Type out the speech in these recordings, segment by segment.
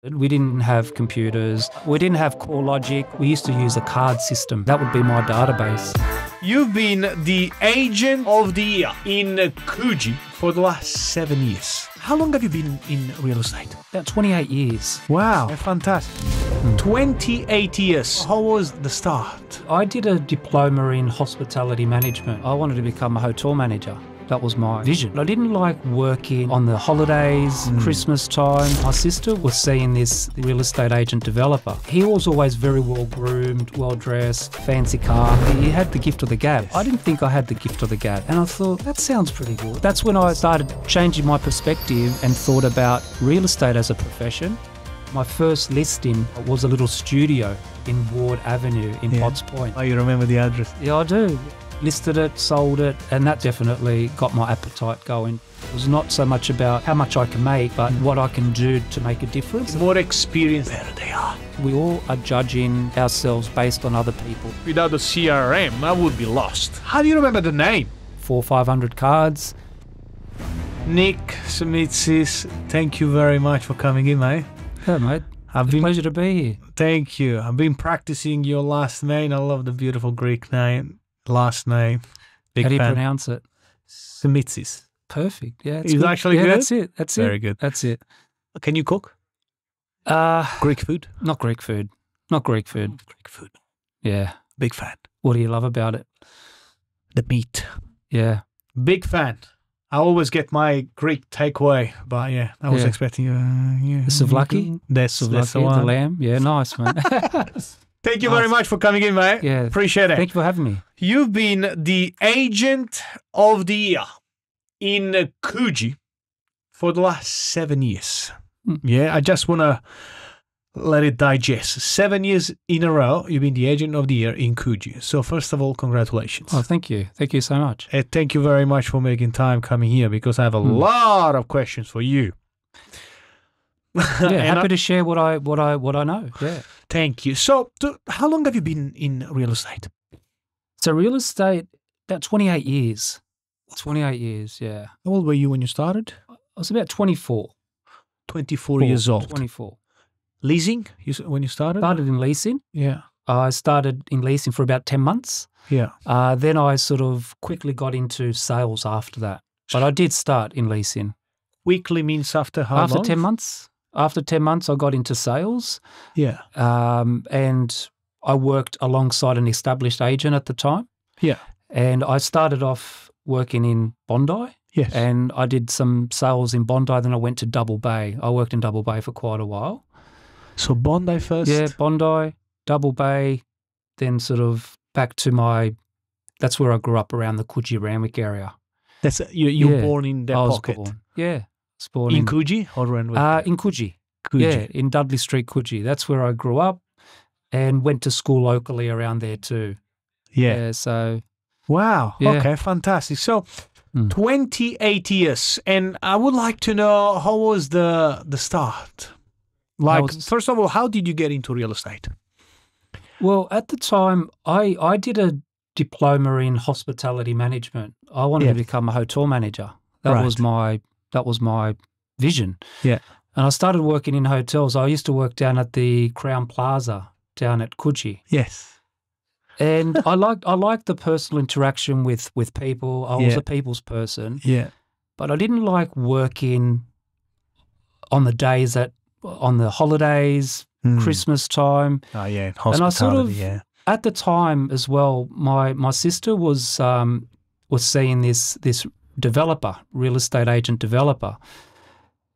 We didn't have computers. We didn't have core logic. We used to use a card system. That would be my database. You've been the agent of the year in Coogee for the last 7 years. How long have you been in real estate? About 28 years. Wow, fantastic. 28 years. How was the start? I did a diploma in hospitality management. I wanted to become a hotel manager. That was my vision. I didn't like working on the holidays, Christmas time. My sister was seeing this real estate agent developer. He was always very well groomed, well dressed, fancy car. He had the gift of the gab. I didn't think I had the gift of the gab. And I thought, that sounds pretty good. That's when I started changing my perspective and thought about real estate as a profession. My first listing was a little studio in Ward Avenue in Potts Point. Oh, you remember the address? Yeah, I do. Listed it, sold it, and that definitely got my appetite going. It was not so much about how much I can make, but what I can do to make a difference. The more experience, better they are. We all are judging ourselves based on other people. Without the CRM, I would be lost. How do you remember the name? 400-500 cards. Nick Simitzis, thank you very much for coming in, mate. Yeah, mate. It's a pleasure to be here. Thank you. I've been practicing your last name. I love the beautiful Greek name. Last name. Big How do you fan. pronounce it? Simitzis. Perfect. Yeah, it's Is good. actually yeah, good? That's it. That's it. Very good. That's it. Can you cook? Greek food? Not Greek food. Not Greek food. Greek food. Yeah. Big fan. What do you love about it? The meat. Yeah. Big fan. I always get my Greek takeaway, but yeah, I was expecting The souvlaki? That's the The one. lamb? Yeah, nice, man. Thank you very much for coming in, mate. Yeah. Appreciate it. Thank you for having me. You've been the agent of the year in Coogee for the last 7 years. Yeah, I just want to let it digest. 7 years in a row, you've been the agent of the year in Coogee. So first of all, congratulations. Oh, thank you. Thank you so much. And thank you very much for making time coming here because I have a lot of questions for you. Yeah, happy to share what I know. Yeah. Thank you. So, how long have you been in real estate? So real estate, about 28 years. 28 years, yeah. How old were you when you started? I was about 24. 24 years old. 24. Leasing when you started? Started in leasing. Yeah. I started in leasing for about 10 months. Yeah. Then I sort of quickly got into sales after that. But I did start in leasing. Weekly means after how long? After 10 months. After 10 months, I got into sales. Yeah. And I worked alongside an established agent at the time. Yeah. And I started off working in Bondi. Yes. And I did some sales in Bondi. Then I went to Double Bay. I worked in Double Bay for quite a while. So Bondi first? Yeah, Bondi, Double Bay, then sort of back to that's where I grew up, around the Coogee, Randwick area. That's you were born in that pocket? Born. Yeah. I was born in Coogee or Randwick? In Coogee. Coogee. Yeah, in Dudley Street, Coogee. That's where I grew up and went to school locally around there too. Yeah. So. Wow. Yeah. Okay, fantastic. So 28 years. And I would like to know, how was the start? Like, first of all, how did you get into real estate? Well, at the time, I did a diploma in hospitality management. I wanted to become a hotel manager. That was my vision. Yeah. And I started working in hotels. I used to work down at the Crown Plaza down at Coogee. Yes. And I liked the personal interaction with people. I was a people's person. Yeah. But I didn't like working on the days on the holidays, Christmas time. Oh, yeah, hospitality, and I sort of, at the time as well, my sister was seeing this developer, real estate agent developer,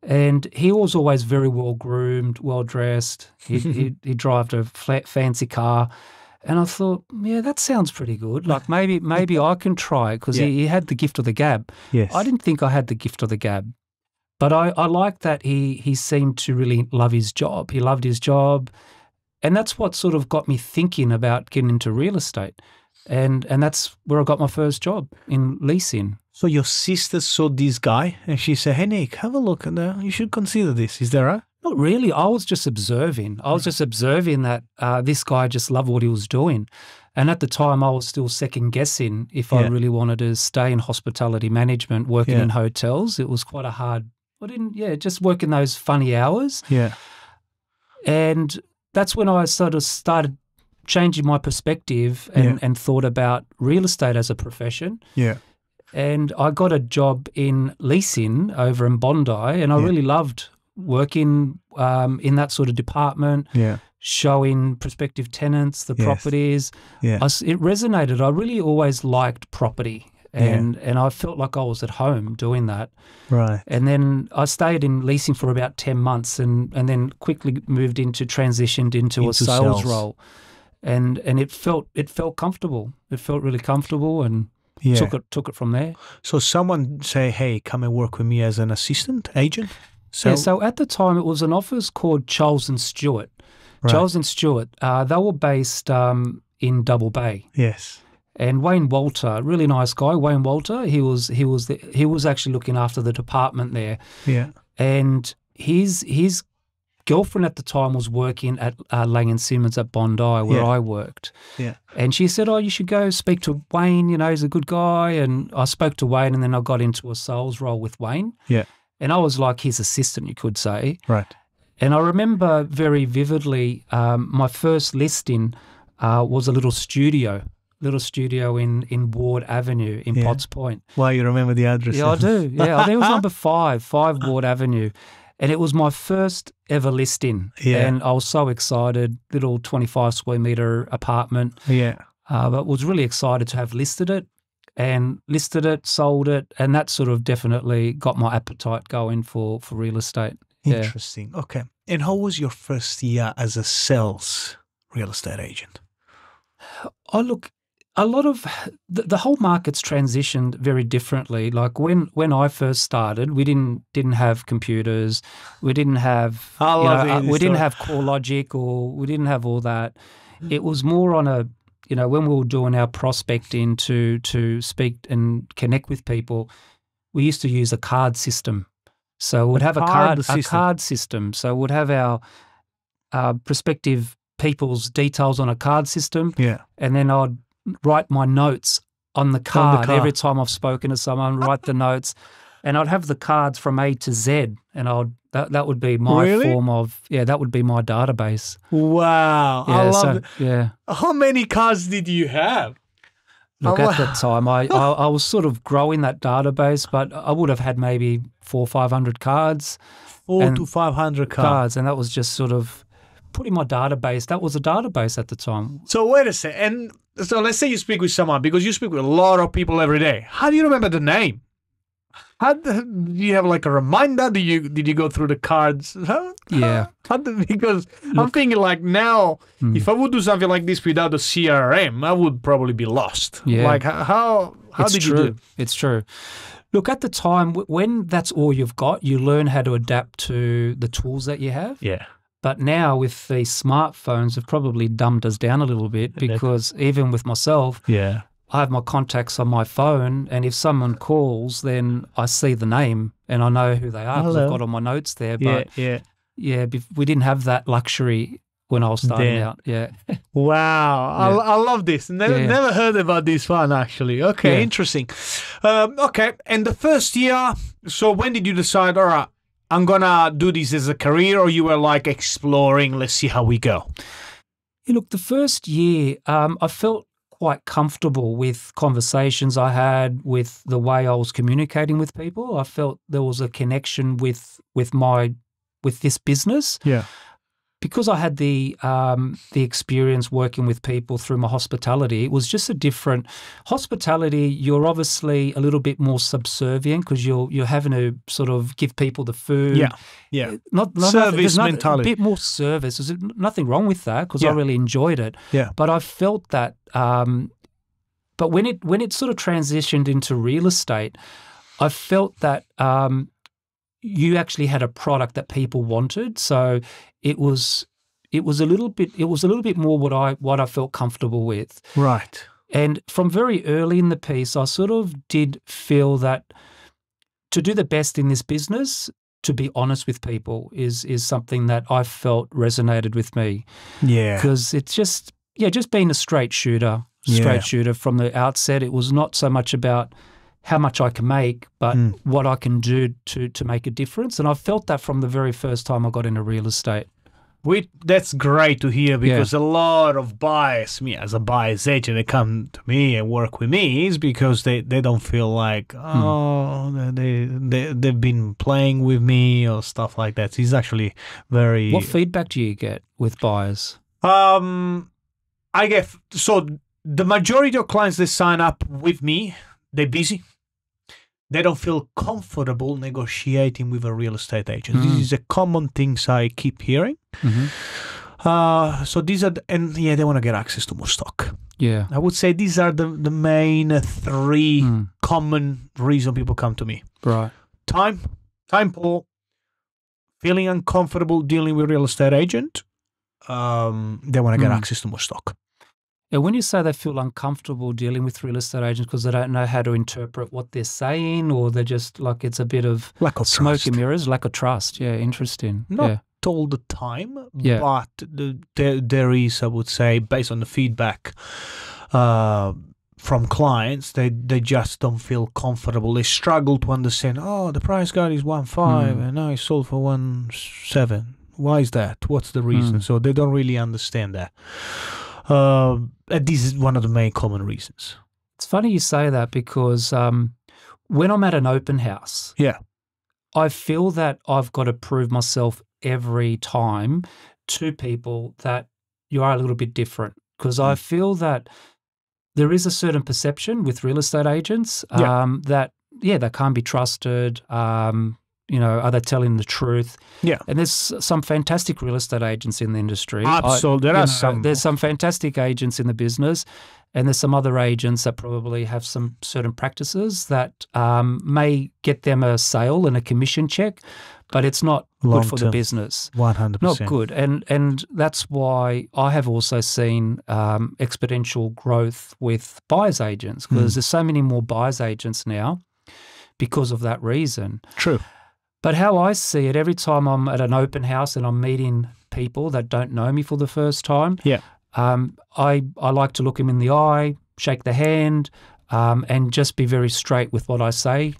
and he was always very well groomed, well dressed. He drove a fancy car, and I thought, yeah, that sounds pretty good. Like maybe I can try it because he had the gift of the gab. Yes. I didn't think I had the gift of the gab. But I like that he seemed to really love his job. He loved his job. And that's what sort of got me thinking about getting into real estate. And that's where I got my first job, in leasing. So your sister saw this guy and she said, hey, Nick, have a look and you should consider this. Is that right? Not really. I was just observing. I was just observing that this guy just loved what he was doing. And at the time, I was still second-guessing if I really wanted to stay in hospitality management, working in hotels. It was quite a hard... just working those funny hours. Yeah. And that's when I sort of started changing my perspective and thought about real estate as a profession. Yeah. And I got a job in leasing over in Bondi, and I really loved working in that sort of department, showing prospective tenants the properties. Yeah. It resonated. I really always liked property, and I felt like I was at home doing that. Right. And then I stayed in leasing for about 10 months and then quickly transitioned into a sales role. And it felt comfortable. It felt really comfortable, and took it from there. So someone say, hey, come and work with me as an assistant agent? So at the time it was an office called Charles and Stewart. Right. Charles and Stewart, they were based in Double Bay. Yes. And Wayne Walter, really nice guy, Wayne Walter, he was actually looking after the department there. Yeah. And his girlfriend at the time was working at Nick Simitzis at Bondi, where I worked. Yeah. And she said, oh, you should go speak to Wayne, he's a good guy. And I spoke to Wayne, and then I got into a sales role with Wayne. Yeah. And I was like his assistant, you could say. Right. And I remember very vividly my first listing was a little studio in Ward Avenue in Potts Point. Wow, you remember the address? Yeah, I do. Yeah, I think it was number 5 Ward Avenue. And it was my first ever listing. Yeah. And I was so excited, little 25 square metre apartment. Yeah. But was really excited to have listed it, sold it, and that sort of definitely got my appetite going for real estate. Interesting. Yeah. Okay. And how was your first year as a sales real estate agent? A lot of the whole market's transitioned very differently. Like when I first started, we didn't have computers, we didn't have didn't have CoreLogic, or we didn't have all that. It was more on a when we were doing our prospecting to speak and connect with people, we used to use a card system. So we'd have a card system. So we'd have our prospective people's details on a card system. Yeah. And then I'd write my notes on the card. Every time I've spoken to someone, write the notes. And I'd have the cards from A to Z, and that would be my form of, that would be my database. Wow. I love it. Yeah. How many cards did you have? Look, at that time, I was sort of growing that database, but I would have had maybe 400 or 500 cards. 400 to 500 cards. And that was just sort of putting my database. That was a database at the time. So wait a second. And so let's say you speak with someone, because you speak with a lot of people every day. How do you remember the name? Do you have like a reminder? Did you go through the cards? Yeah. Because I'm thinking like now, if I would do something like this without a CRM, I would probably be lost. Yeah. Like how did you do? It's true. Look, at the time, when that's all you've got, you learn how to adapt to the tools that you have. Yeah. But now with these smartphones, have probably dumbed us down a little bit, because even with myself, I have my contacts on my phone, and if someone calls, then I see the name and I know who they are because I've got all my notes there. But we didn't have that luxury when I was starting out. Yeah. Wow. I love this. Never heard about this one, actually. Okay, interesting. Okay, and the first year, so when did you decide, all right, I'm going to do this as a career, or you were like exploring, let's see how we go? Yeah, look, the first year, I felt quite comfortable with conversations I had, with the way I was communicating with people. I felt there was a connection with this business. Yeah. Because I had the experience working with people through my hospitality, it was just a different hospitality. You're obviously a little bit more subservient because you're having to sort of give people the food. Yeah, yeah. Not service mentality. A bit more service. There's nothing wrong with that, because I really enjoyed it. Yeah. But I felt that. But when it sort of transitioned into real estate, I felt that. You actually had a product that people wanted, so it was a little bit more what I felt comfortable with. Right. And from very early in the piece, I sort of did feel that to do the best in this business, to be honest with people, is something that I felt resonated with me. Yeah. Because it's just being a straight shooter from the outset. It was not so much about how much I can make, but what I can do to make a difference. And I felt that from the very first time I got into real estate. That's great to hear, because a lot of buyers, me as a buyer's agent, they come to me and work with me is because they don't feel like, they've been playing with me or stuff like that. It's actually very... What feedback do you get with buyers? I get... So the majority of clients that sign up with me, they're busy. They don't feel comfortable negotiating with a real estate agent. This is a common things I keep hearing. So these are, they want to get access to more stock. Yeah. I would say these are the main three common reasons people come to me. Right. Time poor, feeling uncomfortable dealing with real estate agent. They want to get access to more stock. And when you say they feel uncomfortable dealing with real estate agents because they don't know how to interpret what they're saying, or they're just like, it's a bit of lack of smoke trust. and mirrors, lack of trust. Yeah, interesting. Not all the time, but there is, I would say, based on the feedback from clients, they just don't feel comfortable. They struggle to understand, the price guide is 1.5 and now it's sold for 1.7. Why is that? What's the reason? So they don't really understand that. This is one of the main common reasons. It's funny you say that, because when I'm at an open house, I feel that I've got to prove myself every time to people that you are a little bit different, because I feel that there is a certain perception with real estate agents that they can't be trusted. Are they telling the truth? Yeah. And there's some fantastic real estate agents in the industry. Absolutely. There's some fantastic agents in the business, and there's some other agents that probably have some certain practices that may get them a sale and a commission check, but it's not good for the business. 100%. Not good. And that's why I have also seen exponential growth with buyer's agents, because there's so many more buyer's agents now because of that reason. True. But how I see it, every time I'm at an open house and I'm meeting people that don't know me for the first time, I like to look them in the eye, shake the hand, and just be very straight with what I say,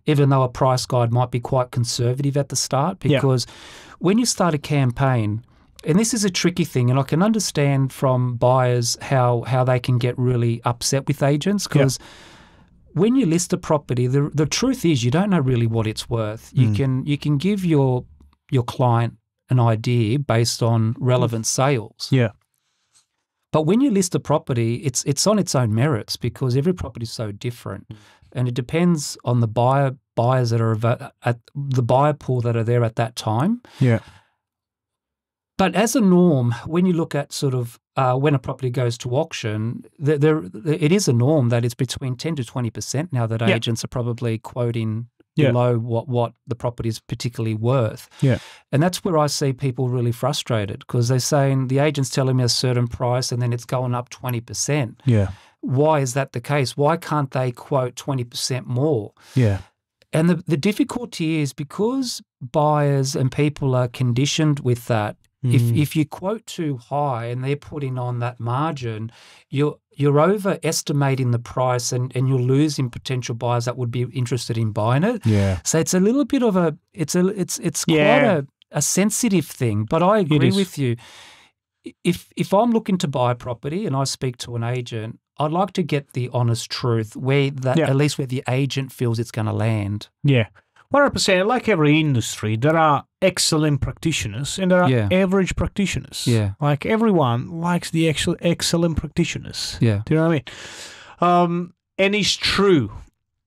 even though a price guide might be quite conservative at the start, because when you start a campaign, and this is a tricky thing, and I can understand from buyers how they can get really upset with agents, because when you list a property, the truth is you don't know really what it's worth. You can give your client an idea based on relevant sales. Yeah. But when you list a property, it's on its own merits, because every property is so different, and it depends on the buyers that are at the buyer pool that are there at that time. Yeah. But as a norm, when you look at sort of when a property goes to auction, it is a norm that it's between 10 to 20% now that agents are probably quoting below what the property is particularly worth. Yeah. And that's where I see people really frustrated, because they're saying the agent's telling me a certain price and then it's going up 20%. Yeah. Why is that the case? Why can't they quote 20% more? Yeah. And the difficulty is because buyers and people are conditioned with that. If you quote too high and they're putting on that margin, you're overestimating the price, and you're losing potential buyers that would be interested in buying it. Yeah. So it's a little bit of it's quite a sensitive thing. But I agree with you. If I'm looking to buy a property and I speak to an agent, I'd like to get the honest truth at least where the agent feels it's going to land. Yeah. 100%. Like every industry, there are excellent practitioners and there are average practitioners. Yeah. Like everyone likes the excellent practitioners. Yeah. Do you know what I mean? And it's true.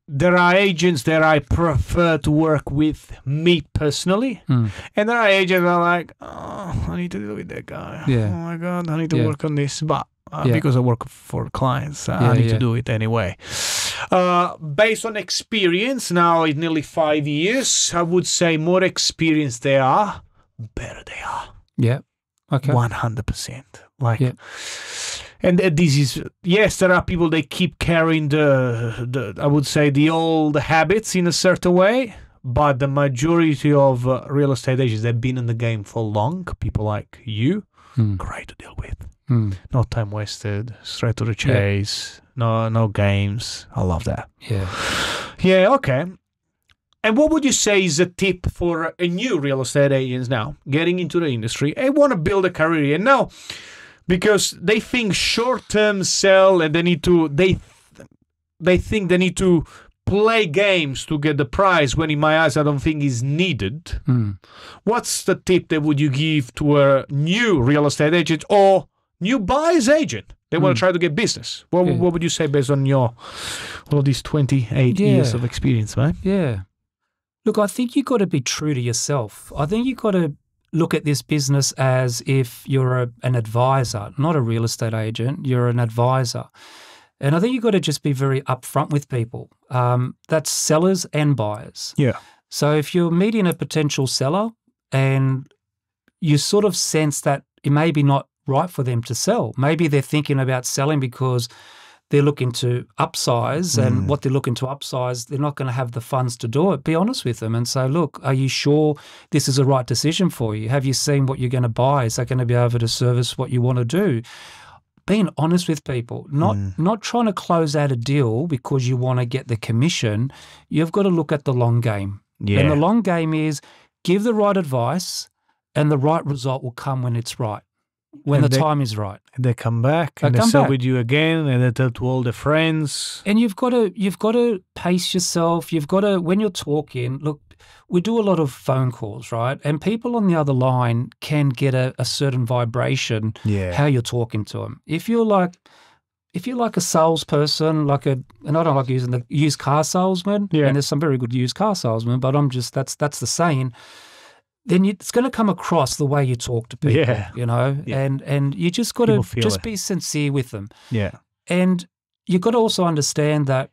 There are agents that I prefer to work with, me personally, and there are agents that are like, I need to deal with that guy. Yeah. Oh my God, I need to work on this. But because I work for clients, I need to do it anyway. Based on experience, now in nearly 5 years, I would say more experienced they are, better they are. Yeah. Okay. 100%. And this is, yes, there are people that keep carrying the I would say, the old habits in a certain way, but the majority of real estate agents that have been in the game for long, people like you, great to deal with. No time wasted, straight to the chase, no games. I love that. Yeah. Yeah, okay. And what would you say is a tip for a new real estate agents now getting into the industry and want to build a career? And now, because they think short-term sell and they think they need to play games to get the prize, when in my eyes I don't think is needed. What's the tip that would you give to a new real estate agent or new buyer's agent? They want to try to get business. What would you say based on your all these 28 years of experience, right? Yeah. Look, I think you've got to be true to yourself. I think you've got to look at this business as if you're an advisor, not a real estate agent. You're an advisor. And I think you've got to just be very upfront with people. That's sellers and buyers. Yeah. So if you're meeting a potential seller and you sort of sense that it may be not right for them to sell, maybe they're thinking about selling because they're looking to upsize, and what they're looking to upsize, they're not going to have the funds to do it. Be honest with them and say, look, are you sure this is the right decision for you? Have you seen what you're going to buy? Is that going to be able to service what you want to do? Being honest with people, not trying to close out a deal because you want to get the commission. You've got to look at the long game. Yeah. And the long game is give the right advice and the right result will come when it's right. When the time is right. And they come back and they sell with you again, and they tell to all their friends. And you've got to pace yourself. You've got to, when you're talking, look, we do a lot of phone calls, right? And people on the other line can get a certain vibration how you're talking to them. If you're like a salesperson, and I don't like using the used car salesman, and there's some very good used car salesmen, but that's the saying. Then it's going to come across the way you talk to people, you know, and you just got to just be sincere with them. Yeah. And you've got to also understand that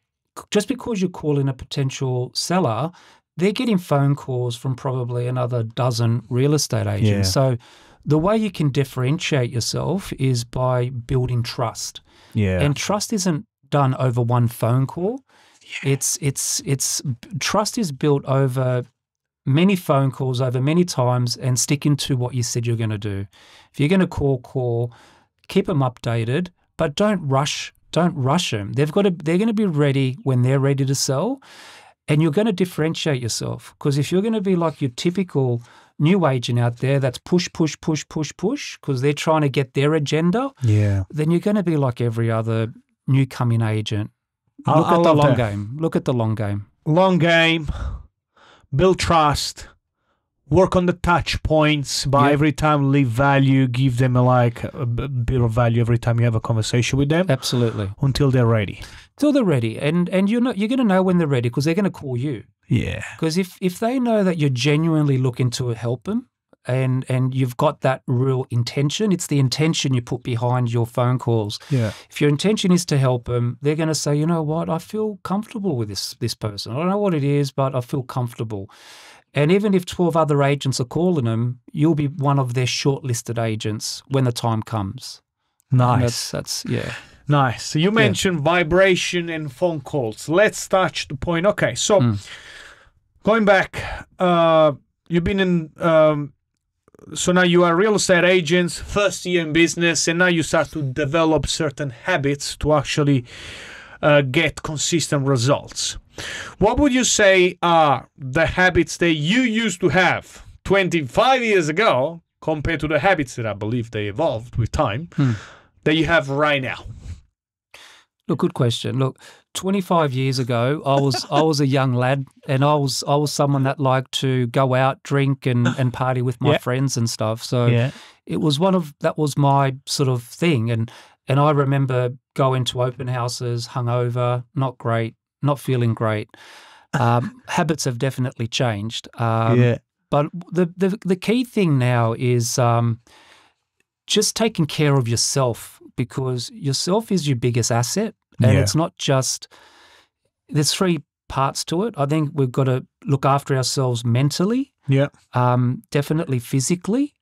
just because you're calling a potential seller, they're getting phone calls from probably another dozen real estate agents. Yeah. So the way you can differentiate yourself is by building trust. Yeah. And trust isn't done over one phone call. Yeah. It's trust is built over many phone calls, over many times, and sticking to what you said you're going to do. If you're going to call, keep them updated, but don't rush them. They're going to be ready when they're ready to sell, and you're going to differentiate yourself. Because if you're going to be like your typical new agent out there that's push, because they're trying to get their agenda, then you're going to be like every other new coming agent. Look at the long game. Look at the long game. Long game. Build trust, work on the touch points by every time leave value, give them a bit of value every time you have a conversation with them. Absolutely. Until they're ready. Until they're ready. And you're going to know when they're ready because they're going to call you. Yeah. Because if they know that you're genuinely looking to help them and you've got that real intention, it's the intention you put behind your phone calls. Yeah. If your intention is to help them, they're going to say, you know what, I feel comfortable with this person. I don't know what it is, but I feel comfortable. And even if 12 other agents are calling them, you'll be one of their shortlisted agents when the time comes. Nice. That's Nice. So you mentioned vibration and phone calls. Let's touch the point. Okay, so going back, you've been in... So now you are real estate agents, first year in business, and now you start to develop certain habits to actually get consistent results. What would you say are the habits that you used to have 25 years ago compared to the habits that I believe they evolved with time that you have right now? Look, good question. Look, 25 years ago, I was a young lad, and I was someone that liked to go out, drink, and party with my friends and stuff. So it was that was my sort of thing. And I remember going to open houses, hungover, not great, not feeling great. Habits have definitely changed. But the key thing now is just taking care of yourself, because yourself is your biggest asset. And it's not just, there's three parts to it. I think we've got to look after ourselves mentally, definitely physically.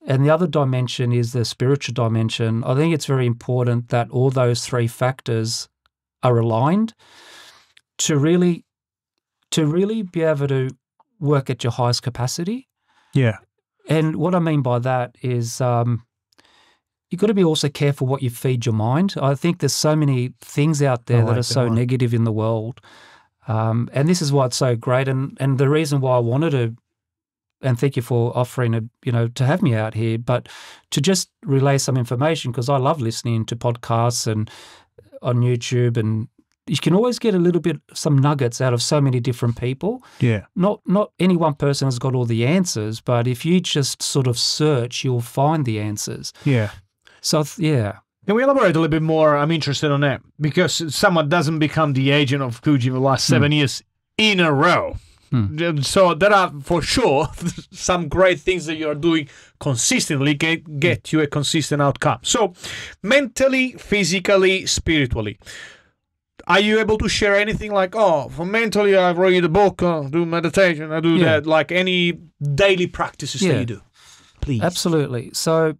And the other dimension is the spiritual dimension. I think it's very important that all those three factors are aligned to really be able to work at your highest capacity. Yeah. And what I mean by that is you've got to be also careful what you feed your mind. I think there's so many things out there that are so negative in the world. And this is why it's so great. And the reason why I wanted to, and thank you for offering to have me out here, but to just relay some information, because I love listening to podcasts and on YouTube, and you can always get a little bit, some nuggets out of so many different people. Yeah. Not any one person has got all the answers, but if you just sort of search, you'll find the answers. Yeah. So, yeah. Can we elaborate a little bit more? I'm interested on that because someone doesn't become the agent of Coogee in the last 7 years in a row. So there are for sure some great things that you're doing consistently get you a consistent outcome. So mentally, physically, spiritually, are you able to share anything like, for mentally I read a book, do meditation, I do that, like any daily practices that you do? Please. Absolutely. So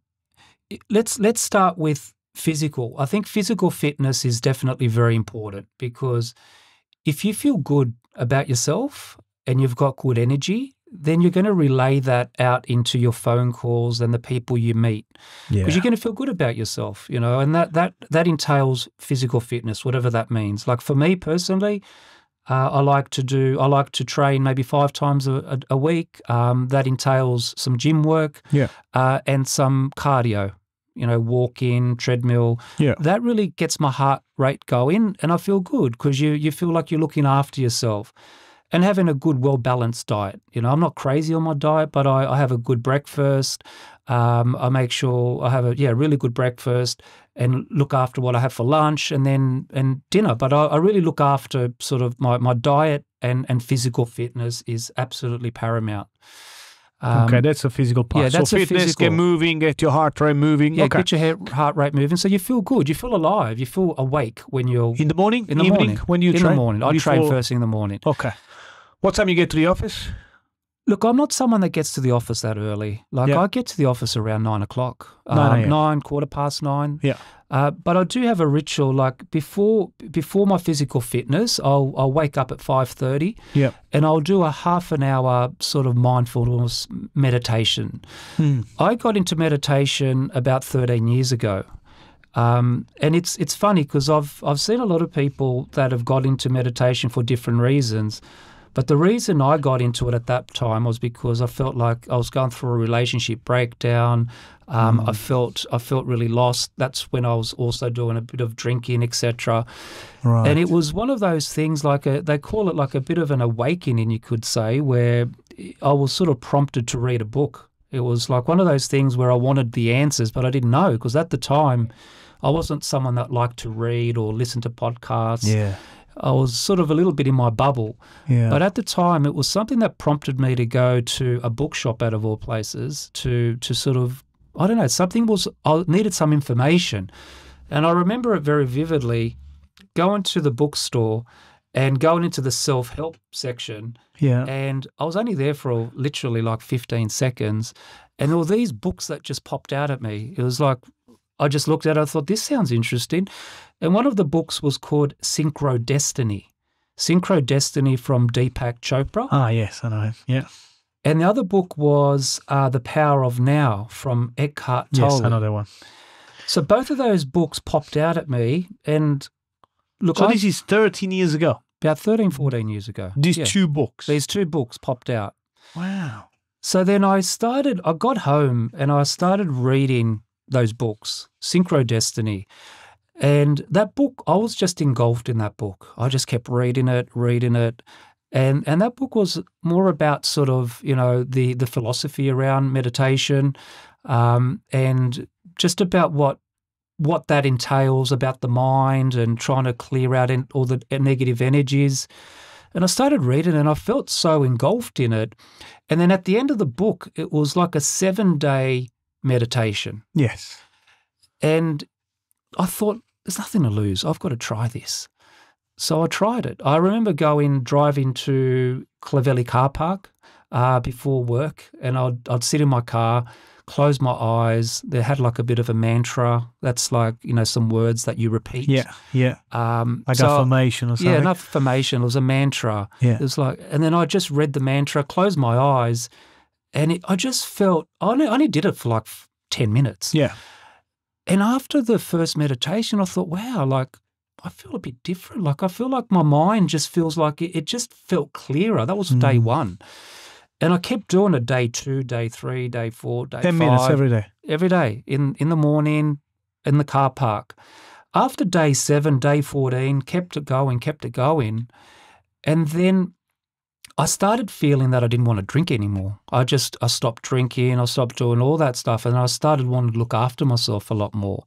let's start with physical. I think physical fitness is definitely very important, because if you feel good about yourself and you've got good energy, then you're going to relay that out into your phone calls and the people you meet, because you're going to feel good about yourself, and that entails physical fitness, whatever that means. Like for me personally, I like to train maybe 5 times a week. That entails some gym work and some cardio, walking, treadmill. Yeah. That really gets my heart rate going, and I feel good because you feel like you're looking after yourself. And having a good, well-balanced diet. I'm not crazy on my diet, but I have a good breakfast. I make sure I have a really good breakfast and look after what I have for lunch and dinner. But I really look after sort of my diet, and physical fitness is absolutely paramount. Okay, that's a physical part. Yeah, that's so fitness, get moving, get your heart rate moving. Yeah, get your heart rate moving, so you feel good, you feel alive, you feel awake when you're... In the morning? In the morning. When you train? In the morning. I train first thing in the morning. Okay. What time you get to the office? Look, I'm not someone that gets to the office that early. I get to the office around 9 o'clock. 9, 9:15. Yeah. But I do have a ritual, like before my physical fitness, I'll wake up at 5:30. Yeah. And I'll do a half an hour sort of mindfulness meditation. I got into meditation about 13 years ago. And it's funny because I've seen a lot of people that have got into meditation for different reasons. But the reason I got into it at that time was because I felt like I was going through a relationship breakdown. I felt really lost. That's when I was also doing a bit of drinking, etc. Right. And it was one of those things, they call it like a bit of an awakening, you could say, where I was sort of prompted to read a book. It was like one of those things where I wanted the answers, but I didn't know, because at the time I wasn't someone that liked to read or listen to podcasts. Yeah. I was sort of a little bit in my bubble. Yeah. But at the time, it was something that prompted me to go to a bookshop, out of all places, to sort of, I don't know, I needed some information. And I remember it very vividly, going to the bookstore and going into the self-help section. Yeah. And I was only there for literally like 15 seconds. And there were these books that just popped out at me. It was like, I just looked at it, I thought, this sounds interesting. And one of the books was called Synchro Destiny. Synchro Destiny from Deepak Chopra. Ah, yes, I know. Yeah. And the other book was The Power of Now from Eckhart Tolle. Yes, I know that one. So both of those books popped out at me. And look, so this is 13 years ago? About 13, 14 years ago. These 2 books? These 2 books popped out. Wow. So then I got home and I started reading those books, Synchro Destiny. And that book, I was just engulfed in that book. I just kept reading it. And that book was more about sort of, the philosophy around meditation, and just about what that entails about the mind and trying to clear out all the negative energies. And I started reading and I felt so engulfed in it. And then at the end of the book, it was like a 7-day meditation. Yes. And I thought, there's nothing to lose. I've got to try this. So I tried it. I remember driving to Clovelly car park before work, and I'd sit in my car, close my eyes. They had like a bit of a mantra. That's like, some words that you repeat. Yeah, yeah. Like affirmation or something. Yeah, an affirmation. It was a mantra. Yeah. It was like, and then I just read the mantra, closed my eyes, and I just felt, I only did it for like 10 minutes. Yeah. And after the first meditation, I thought, wow, like I feel a bit different. Like I feel like my mind just feels like it just felt clearer. That was day one. And I kept doing it day 2, day 3, day 4, day 5. 10 minutes every day. Every day, in the morning, in the car park. After day 7, day 14, kept it going. And then I started feeling that I didn't want to drink anymore. I stopped drinking, I stopped doing all that stuff, and I started wanting to look after myself a lot more.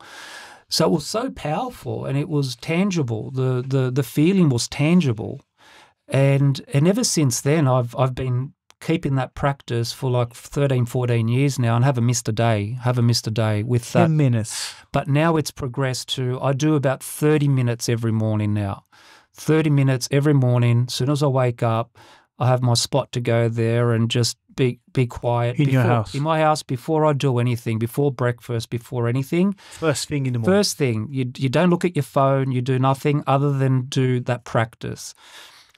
So it was so powerful and it was tangible. The feeling was tangible. And ever since then, I've been keeping that practice for like 13, 14 years now and haven't missed a day with that. 10 minutes. But now it's progressed to, I do about 30 minutes every morning now. 30 minutes every morning. As soon as I wake up, I have my spot to go there and just be quiet. Your house? In my house, before I do anything, before breakfast, before anything. First thing in the morning. First thing. You don't look at your phone. You do nothing other than do that practice.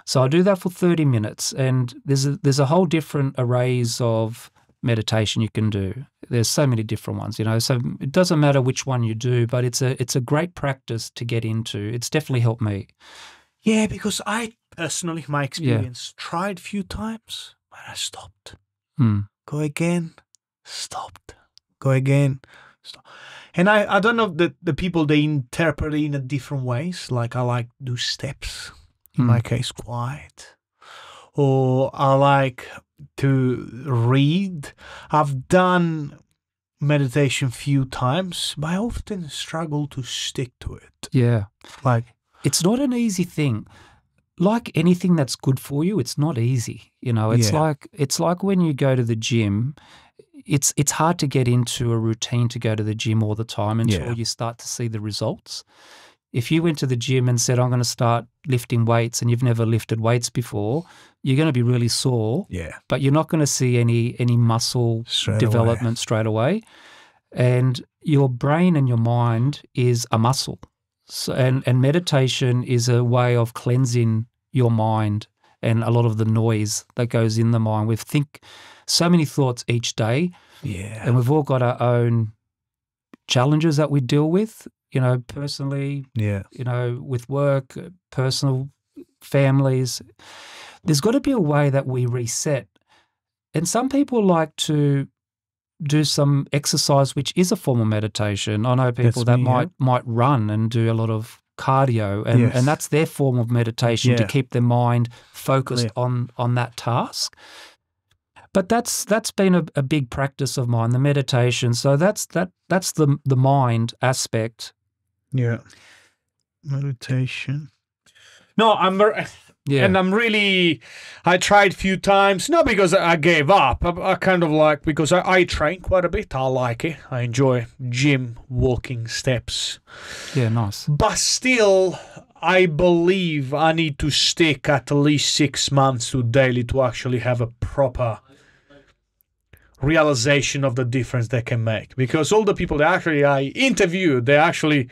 So I do that for 30 minutes, and there's a whole different arrays of meditation you can do. There's so many different ones, so it doesn't matter which one you do, but it's a great practice to get into. It's definitely helped me. Yeah, because I personally, my experience, tried a few times, but I stopped. Go again, stopped. Go again, stop. And I don't know that the people, they interpret it in a different ways. Like I like do steps. In my case, quiet. Or I like to read. I've done meditation few times, but I often struggle to stick to it. Yeah. Like, it's not an easy thing. Like anything that's good for you, it's not easy. It's like when you go to the gym, it's hard to get into a routine to go to the gym all the time until you start to see the results. If you went to the gym and said, I'm going to start lifting weights, and you've never lifted weights before, you're going to be really sore, but you're not going to see any muscle development straight away. And your brain and your mind is a muscle. So, and meditation is a way of cleansing your mind and a lot of the noise that goes in the mind. We think so many thoughts each day, and we've all got our own challenges that we deal with. Personally, with work, personal, families. There's got to be a way that we reset. And some people like to do some exercise, which is a form of meditation. I know people might run and do a lot of cardio, and that's their form of meditation to keep their mind focused on that task. But that's been a big practice of mine, the meditation. So that's the mind aspect. Yeah, meditation. No, I tried a few times, not because I gave up. I kind of like, because I train quite a bit. I like it. I enjoy gym, walking, steps. Yeah, nice. But still, I believe I need to stick at least 6 months to daily to actually have a proper realization of the difference they can make. Because all the people that actually I interviewed, they actually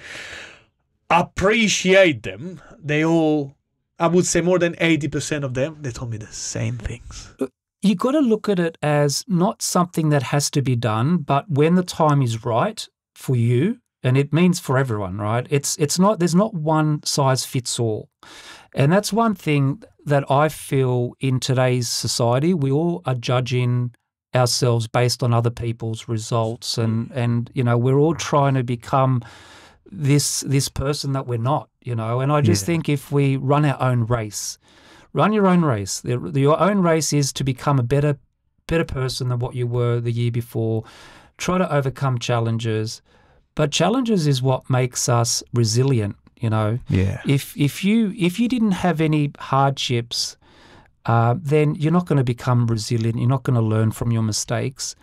appreciate them. They all, I would say more than 80% of them, they told me the same things. You got to look at it as not something that has to be done, but when the time is right for you, and it means for everyone, right? It's not, there's not one size fits all. And that's one thing that I feel in today's society, we all are judging ourselves based on other people's results, and we're all trying to become this person that we're not, and I just think if we run our own race, run your own race. Your own race is to become a better person than what you were the year before. Try to overcome challenges, but challenges is what makes us resilient. If you didn't have any hardships, then you're not going to become resilient. You're not going to learn from your mistakes.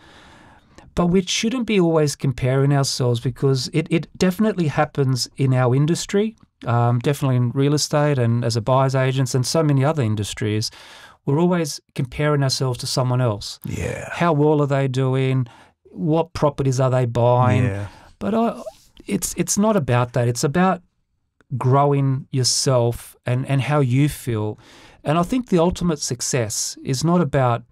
But we shouldn't be always comparing ourselves, because it definitely happens in our industry, definitely in real estate and as a buyer's agents and so many other industries. We're always comparing ourselves to someone else. Yeah. How well are they doing? What properties are they buying? Yeah. But it's not about that. It's about growing yourself and how you feel. And I think the ultimate success is not about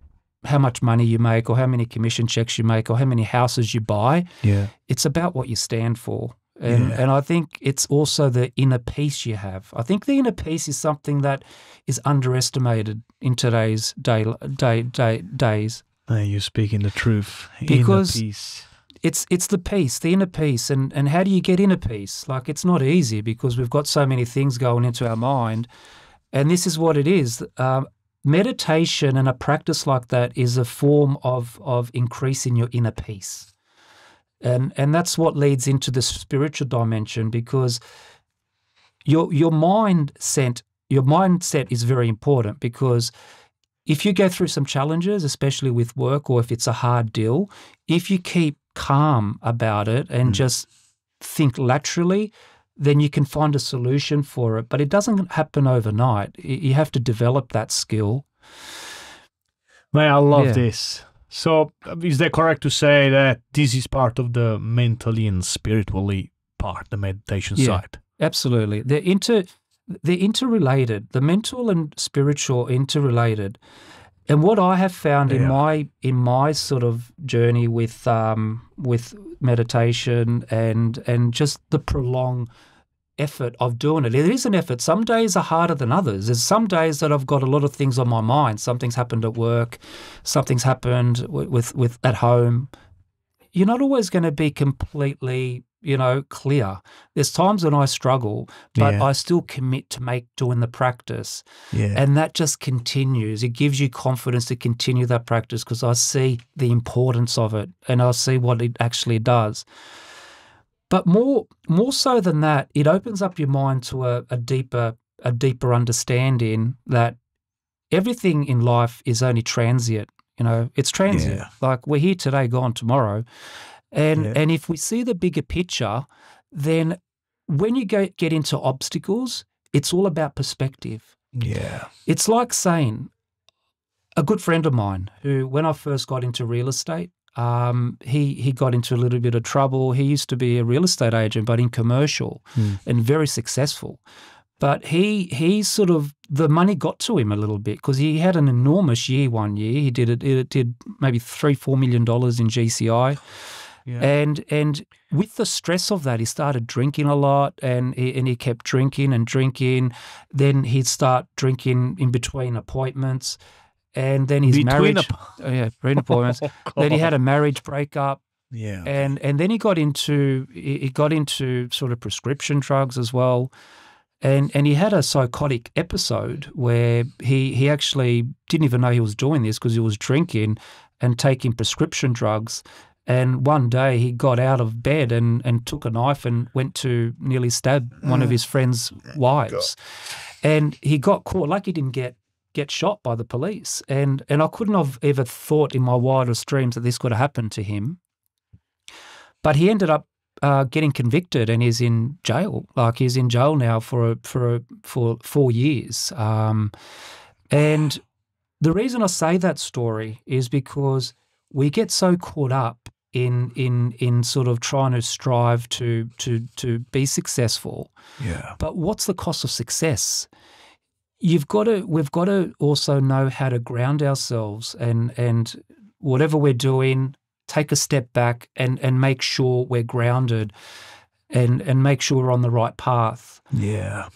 how much money you make or how many commission checks you make or how many houses you buy. Yeah. It's about what you stand for. And I think it's also the inner peace you have. I think the inner peace is something that is underestimated in today's days. You're speaking the truth. Because inner peace. It's the peace, the inner peace. And how do you get inner peace? Like, it's not easy because we've got so many things going into our mind. And this is what it is. Meditation and a practice like that is a form of increasing your inner peace. And that's what leads into the spiritual dimension, because your mindset is very important, because if you go through some challenges, especially with work, or if it's a hard deal, if you keep calm about it and just think laterally, then you can find a solution for it. But it doesn't happen overnight. You have to develop that skill. Man, I love this. So is that correct to say that this is part of the mentally and spiritually part, the meditation side? Absolutely. They're interrelated. The mental and spiritual are interrelated. And what I have found in my sort of journey with meditation and just the prolonged effort of doing it. It is an effort. Some days are harder than others. There's some days that I've got a lot of things on my mind. Something's happened at work. Something's happened with at home. You're not always going to be completely, clear. There's times when I struggle, but I still commit to doing the practice. Yeah. And that just continues. It gives you confidence to continue that practice, because I see the importance of it and I see what it actually does. But more so than that, it opens up your mind to a deeper understanding that everything in life is only transient. It's transient. Yeah. Like, we're here today, gone tomorrow. And if we see the bigger picture, then when you get into obstacles, it's all about perspective. Yeah. It's like saying, a good friend of mine who, when I first got into real estate, he got into a little bit of trouble. He used to be a real estate agent, but in commercial and very successful. But he sort of, the money got to him a little bit, because he had an enormous year one year. He did maybe $3-4 million in GCI. Yeah. And with the stress of that, he started drinking a lot, and he kept drinking and drinking. Then he'd start drinking in between appointments. And then his marriage, between appointments. Then he had a marriage breakup. Yeah. And then he got into sort of prescription drugs as well. And he had a psychotic episode where he actually didn't even know he was doing this, because he was drinking and taking prescription drugs. And one day he got out of bed and took a knife and went to nearly stab one of his friend's wives. And he got caught. Like, he didn't get shot by the police. And I couldn't have ever thought in my wildest dreams that this could have happened to him. But he ended up getting convicted and is in jail. Like, he's in jail now for 4 years. And the reason I say that story is because we get so caught up in sort of trying to strive to be successful. Yeah. But what's the cost of success? We've got to also know how to ground ourselves and whatever we're doing, take a step back and make sure we're grounded and make sure we're on the right path. Yeah.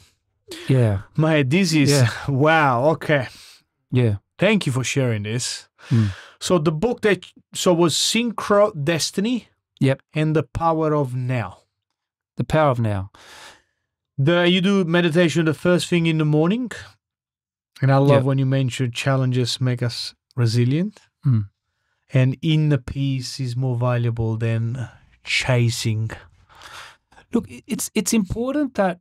Yeah. Mate, this is, wow, okay. Yeah. Thank you for sharing this. So the book was Synchro Destiny. Yep. And The Power of Now. The Power of Now. You do meditation the first thing in the morning. And I love when you mention challenges make us resilient. And inner peace is more valuable than chasing. Look, it's important that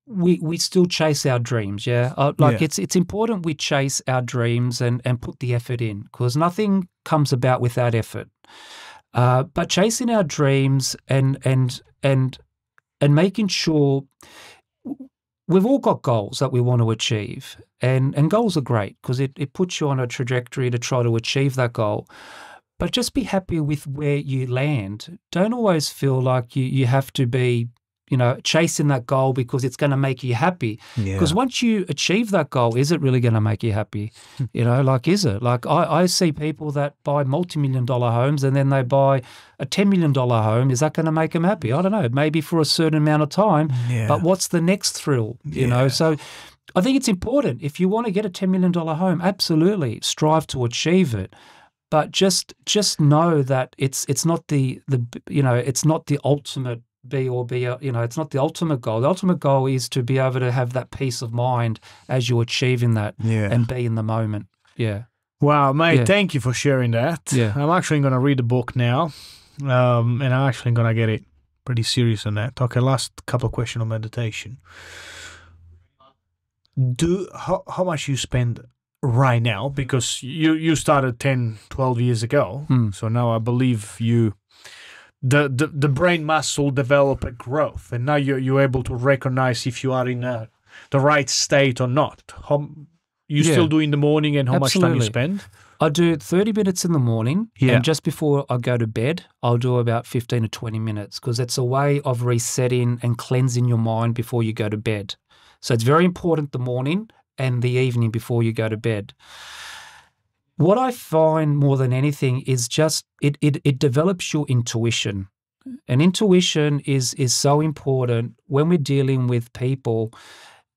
we still chase our dreams, It's important we chase our dreams and put the effort in, because nothing comes about without effort. But chasing our dreams and making sure we've all got goals that we want to achieve, and goals are great because it puts you on a trajectory to try to achieve that goal. But just be happy with where you land. Don't always feel like you have to be, chasing that goal because it's going to make you happy. Because once you achieve that goal, is it really going to make you happy? Is it? Like I see people that buy multi-million-dollar homes and then they buy a $10 million home. Is that going to make them happy? I don't know. Maybe for a certain amount of time. But what's the next thrill? So I think it's important. If you want to get a $10 million home, absolutely strive to achieve it. But just know that it's not it's not the ultimate be or be, it's not the ultimate goal. The ultimate goal is to be able to have that peace of mind as you're achieving that and be in the moment. Yeah. Wow, mate, thank you for sharing that. Yeah. I'm actually going to read the book now, and I'm actually going to get it pretty serious on that. Okay, last couple of questions on meditation. How much you spend right now? Because you started 10, 12 years ago, so now I believe the brain muscle develop a growth, and now you're able to recognize if you are in the right state or not. How you still do in the morning, and how much time you spend? I do 30 minutes in the morning, and just before I go to bed, I'll do about 15 to 20 minutes because it's a way of resetting and cleansing your mind before you go to bed. So it's very important the morning and the evening before you go to bed. What I find more than anything is just it develops your intuition. And intuition is so important when we're dealing with people.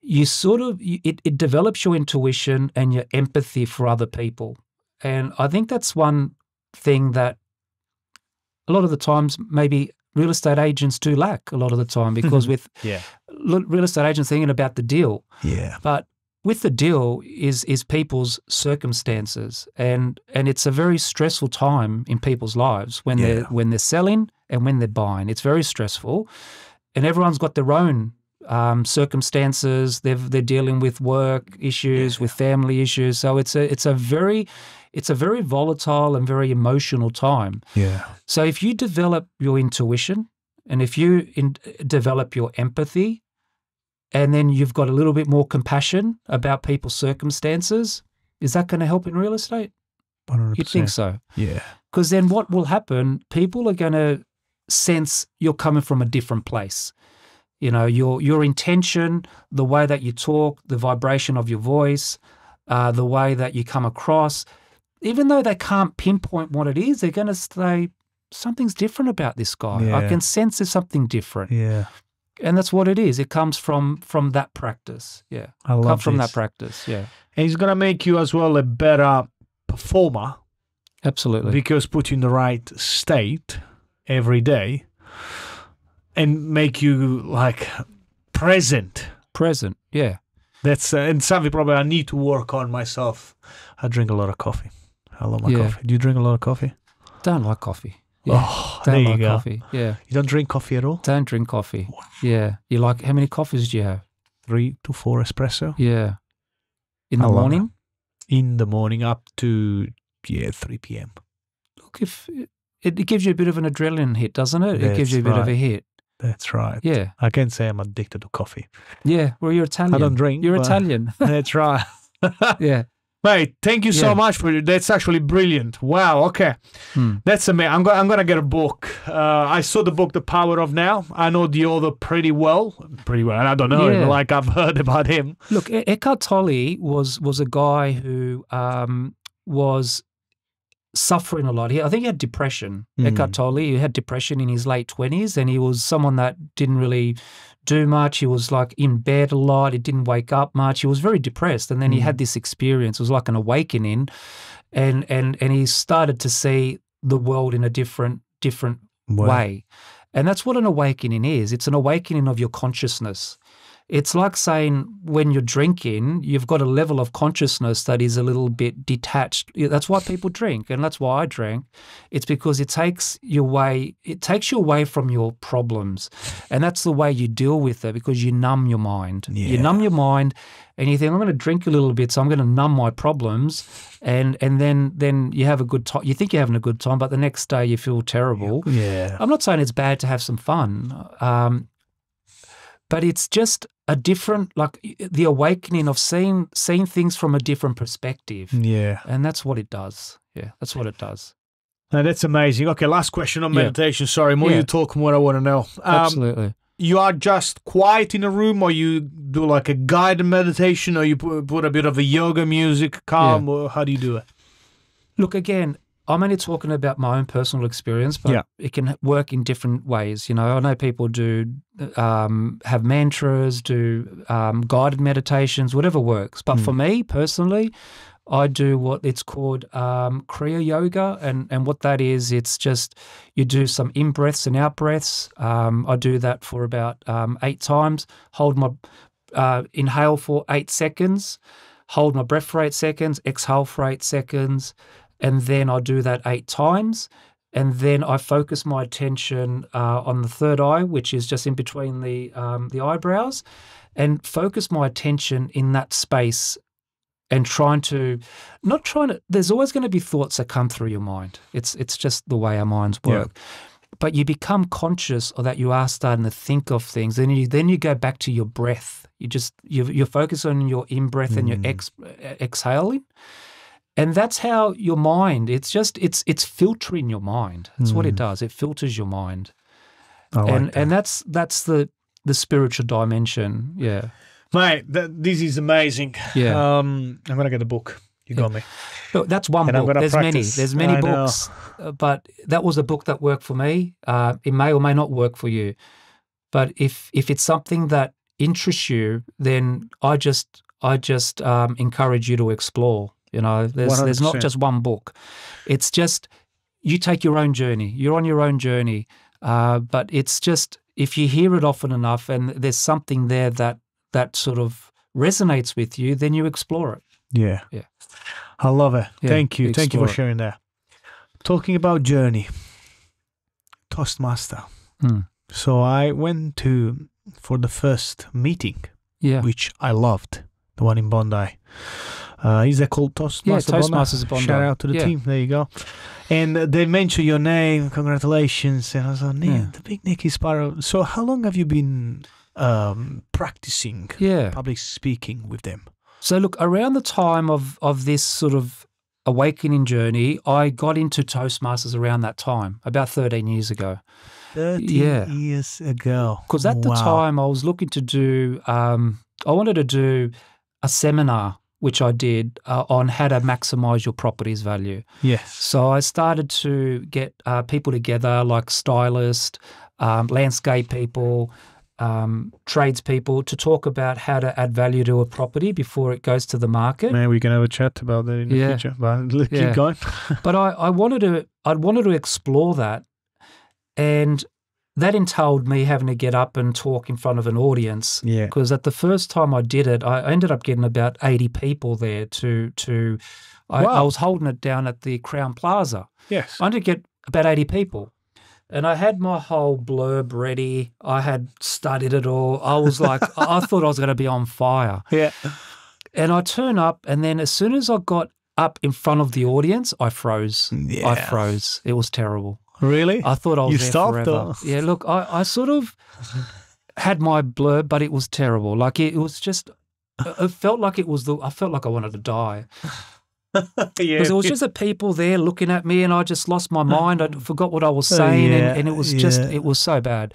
It develops your intuition and your empathy for other people. And I think that's one thing that a lot of the times maybe real estate agents do lack a lot of the time, because with real estate agents thinking about the deal. Yeah. But with the deal is people's circumstances, and it's a very stressful time in people's lives when they're selling and when they're buying. It's very stressful, and everyone's got their own circumstances. They're dealing with work issues, with family issues. So it's a very volatile and very emotional time. Yeah. So if you develop your intuition, and if you develop your empathy, and then you've got a little bit more compassion about people's circumstances, is that going to help in real estate? 100%. You'd think so. Yeah. Because then what will happen, people are going to sense you're coming from a different place. Your intention, the way that you talk, the vibration of your voice, the way that you come across, even though they can't pinpoint what it is, they're going to say, something's different about this guy. Yeah. I can sense there's something different. Yeah. And that's what it is. It comes from that practice. Yeah. I love comes from that practice. Yeah. And it's going to make you as well a better performer. Absolutely. Because put you in the right state every day and make you like present. Present, yeah. That's and something probably I need to work on myself. I drink a lot of coffee. I love my coffee. Do you drink a lot of coffee? Don't like coffee. Yeah. Oh, there you go. Coffee. Yeah. You don't drink coffee at all? Don't drink coffee. Wow. Yeah. You like, how many coffees do you have? 3 to 4 espresso. Yeah. In the morning? In the morning up to 3 p.m. Look, if it gives you a bit of an adrenaline hit, doesn't it? It gives you a bit of a hit. That's right. Yeah. I can say I'm addicted to coffee. Yeah. Well, you're Italian. I don't drink. You're Italian. That's right. Yeah. Mate, thank you so much for it. That's actually brilliant. Wow. Okay. That's amazing. I'm going to get a book. I saw the book, The Power of Now. I know the author pretty well. And I don't know him, like I've heard about him. Look, Eckhart Tolle was a guy who was suffering a lot. I think he had depression. Eckhart Tolle, he had depression in his late 20s, and he was someone that didn't really do much. He was like in bed a lot. He didn't wake up much. He was very depressed. And then he had this experience. It was like an awakening, and he started to see the world in a different way. And that's what an awakening is. It's an awakening of your consciousness. It's like saying when you're drinking, you've got a level of consciousness that is a little bit detached. That's why people drink, and that's why I drank. It's because it takes you away from your problems. And that's the way you deal with it, because you numb your mind. Yeah. You numb your mind and you think, I'm going to drink a little bit, so I'm going to numb my problems. And then you have a good time. You think you're having a good time, but the next day you feel terrible. Yeah. I'm not saying it's bad to have some fun. But it's just a different, like the awakening of seeing things from a different perspective. Yeah. And that's what it does. Yeah, that's what it does. No, that's amazing. Okay, last question on meditation. Sorry, more you talk, more I want to know. Absolutely. you are just quiet in a room, or you do like a guided meditation, or you put a bit of a yoga music, calm, or how do you do it? Look, again, I'm only talking about my own personal experience, but it can work in different ways. You know, I know people do have mantras, do guided meditations, whatever works. But for me personally, I do what it's called Kriya Yoga, and what that is, it's just you do some in-breaths and out-breaths. I do that for about 8 times, hold my inhale for 8 seconds, hold my breath for 8 seconds, exhale for 8 seconds, and then I do that 8 times. And then I focus my attention on the third eye, which is just in between the eyebrows, and focus my attention in that space. And there's always going to be thoughts that come through your mind. It's just the way our minds work. Yeah. But you become conscious of that you are starting to think of things. Then you go back to your breath. You're focused on your in-breath and your exhaling. And that's how your mind, it's filtering your mind. That's what it does. It filters your mind. And that's the spiritual dimension. Yeah. Mate, this is amazing. Yeah. I'm going to get a book. You got me. Look, that's one book. There's many books, but that was a book that worked for me. It may or may not work for you. But if it's something that interests you, then I just encourage you to explore. You know, there's not just one book. It's just you take your own journey. You're on your own journey. But it's just if you hear it often enough and there's something there that sort of resonates with you, then you explore it. Yeah. Yeah. I love it. Yeah, Thank you. Thank you for sharing that. Talking about journey, Toastmaster. So I went for the first meeting, which I loved, the one in Bondi. Is that called Toastmasters? Yeah, Toastmasters Bondi. Shout out to the team. There you go. And they mentioned your name. Congratulations. And I was like, the big Nick is part of. So how long have you been practicing public speaking with them? So look, around the time of this sort of awakening journey, I got into Toastmasters around that time, about 13 years ago. 13 years ago. Because at the time I was looking to do, I wanted to do a seminar, which I did, on how to maximize your property's value. Yes. So I started to get people together like stylists, landscape people, tradespeople to talk about how to add value to a property before it goes to the market. Man, we can have a chat about that in the future. But keep going. But I wanted to explore that, and that entailed me having to get up and talk in front of an audience. Yeah. Because at the first time I did it, I ended up getting about 80 people there I was holding it down at the Crown Plaza. Yes. I ended up get about 80 people. And I had my whole blurb ready. I had studied it all. I was like, I thought I was going to be on fire. Yeah. And I turn up, and then as soon as I got up in front of the audience, I froze. Yeah. I froze. It was terrible. Really? I thought I was there stopped, forever. or? Yeah, look, I sort of had my blurb, but it was terrible. Like it was just, it felt like I felt like I wanted to die. Because there was just the people there looking at me, and I just lost my mind. I forgot what I was saying, and it was just, it was so bad.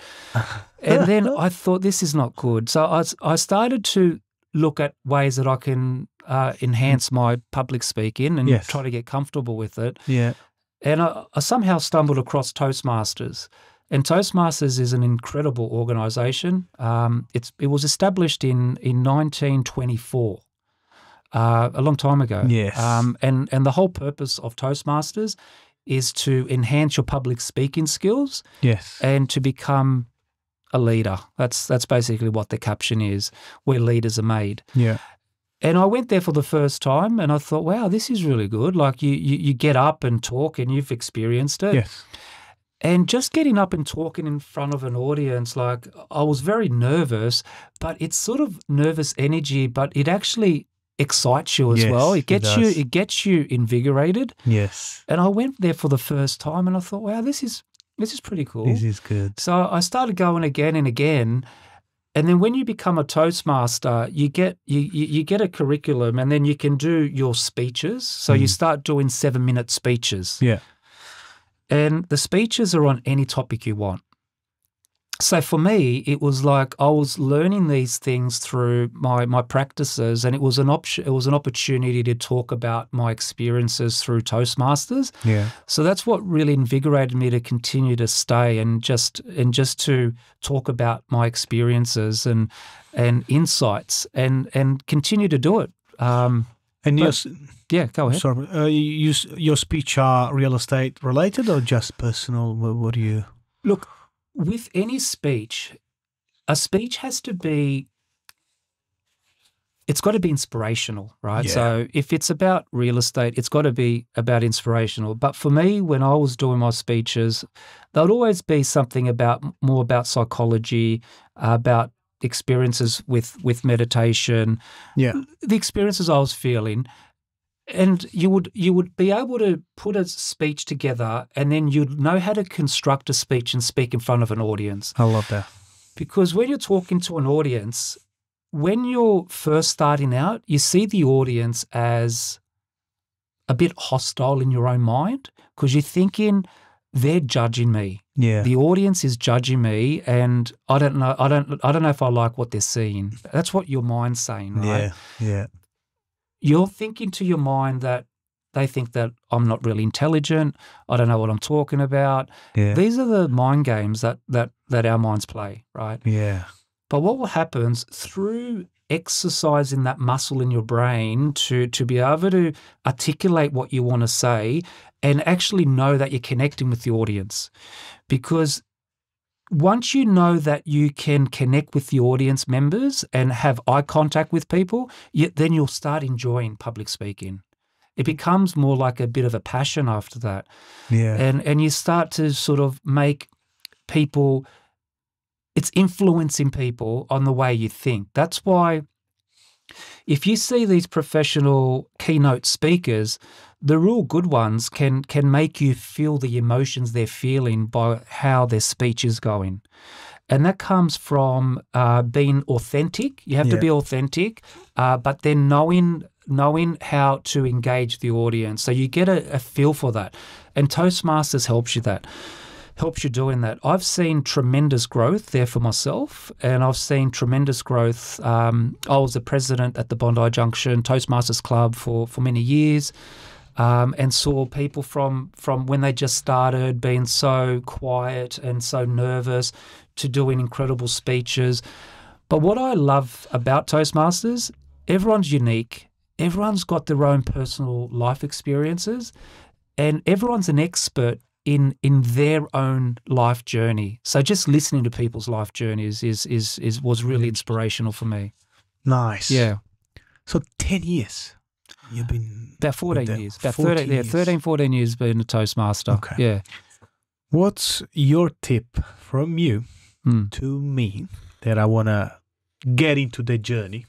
And then I thought, this is not good. So I started to look at ways that I can enhance my public speaking and try to get comfortable with it. Yeah. And I somehow stumbled across Toastmasters. And Toastmasters is an incredible organisation. It was established in 1924. A long time ago. Yes. And the whole purpose of Toastmasters is to enhance your public speaking skills. Yes. And to become a leader. That's basically what the caption is, where leaders are made. Yeah. And I went there for the first time, and I thought, wow, this is really good. Like you get up and talk, and you've experienced it. Yes. And just getting up and talking in front of an audience, like I was very nervous, but it's sort of nervous energy, but it actually excites you as well. It gets you invigorated. Yes. And I went there for the first time, and I thought, wow, this is pretty cool. This is good. So I started going again and again. And then when you become a Toastmaster, you get a curriculum, and then you can do your speeches. So you start doing 7-minute speeches. Yeah. And the speeches are on any topic you want. So for me, it was like I was learning these things through my practices, and it was an opportunity to talk about my experiences through Toastmasters. Yeah. So that's what really invigorated me to continue to stay and just to talk about my experiences and insights and continue to do it. Yeah, go ahead. Sorry, your speech are real estate related or just personal? What do you look? With any speech, a speech has to be, it's got to be inspirational, right? Yeah. So if it's about real estate, it's got to be about inspirational. But for me, when I was doing my speeches, there would always be something more about psychology, about experiences with meditation, the experiences I was feeling. And you would be able to put a speech together, and then you'd know how to construct a speech and speak in front of an audience. I love that. Because when you're talking to an audience, when you're first starting out, you see the audience as a bit hostile in your own mind because you're thinking they're judging me. Yeah. The audience is judging me, and I don't know if I like what they're seeing. That's what your mind's saying, right? Yeah. You're thinking to your mind that they think that I'm not really intelligent. I don't know what I'm talking about. Yeah. These are the mind games that our minds play, right? Yeah. But what will happen through exercising that muscle in your brain to be able to articulate what you want to say and actually know that you're connecting with the audience. Because once you know that you can connect with the audience members and have eye contact with people, then you'll start enjoying public speaking. It becomes more like a bit of a passion after that. Yeah. And you start to sort of make people, it's influencing people on the way you think. That's why if you see these professional keynote speakers, the real good ones can make you feel the emotions they're feeling by how their speech is going. And that comes from being authentic. You have to be authentic, but then knowing how to engage the audience. So you get a feel for that. And Toastmasters helps you doing that. I've seen tremendous growth there for myself, and I've seen tremendous growth. I was the president at the Bondi Junction Toastmasters Club for many years. And saw people from when they just started being so quiet and so nervous to doing incredible speeches. But what I love about Toastmasters, everyone's unique. Everyone's got their own personal life experiences, and everyone's an expert in their own life journey. So just listening to people's life journeys was really inspirational for me. Nice. Yeah. So 10 years. You've been about 14 years. About 14 13, years. 13, 14 years being a Toastmaster. Okay. Yeah. What's your tip from you to me that I want to get into the journey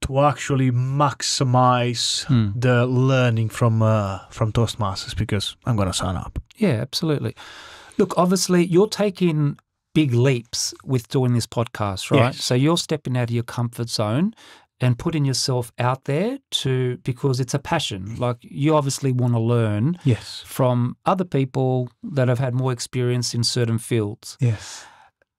to actually maximize the learning from Toastmasters, because I'm going to sign up? Yeah, absolutely. Look, obviously you're taking big leaps with doing this podcast, right? Yes. So you're stepping out of your comfort zone and putting yourself out there because it's a passion. Like, you obviously want to learn from other people that have had more experience in certain fields. Yes.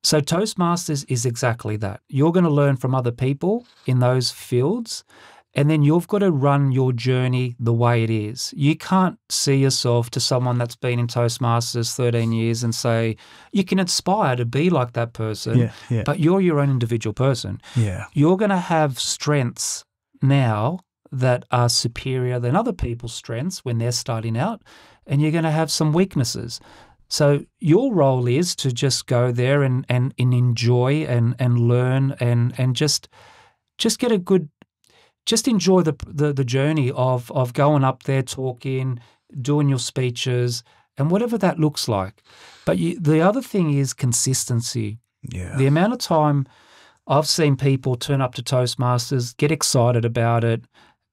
So Toastmasters is exactly that. You're going to learn from other people in those fields, and then you've got to run your journey the way it is. You can't see yourself to someone that's been in Toastmasters 13 years and say, you can aspire to be like that person, but you're your own individual person. Yeah. You're going to have strengths now that are superior than other people's strengths when they're starting out, and you're going to have some weaknesses. So your role is to just go there and enjoy and learn and just get a good, just enjoy the journey of going up there, talking, doing your speeches, and whatever that looks like. But the other thing is consistency. Yeah. The amount of time I've seen people turn up to Toastmasters, get excited about it,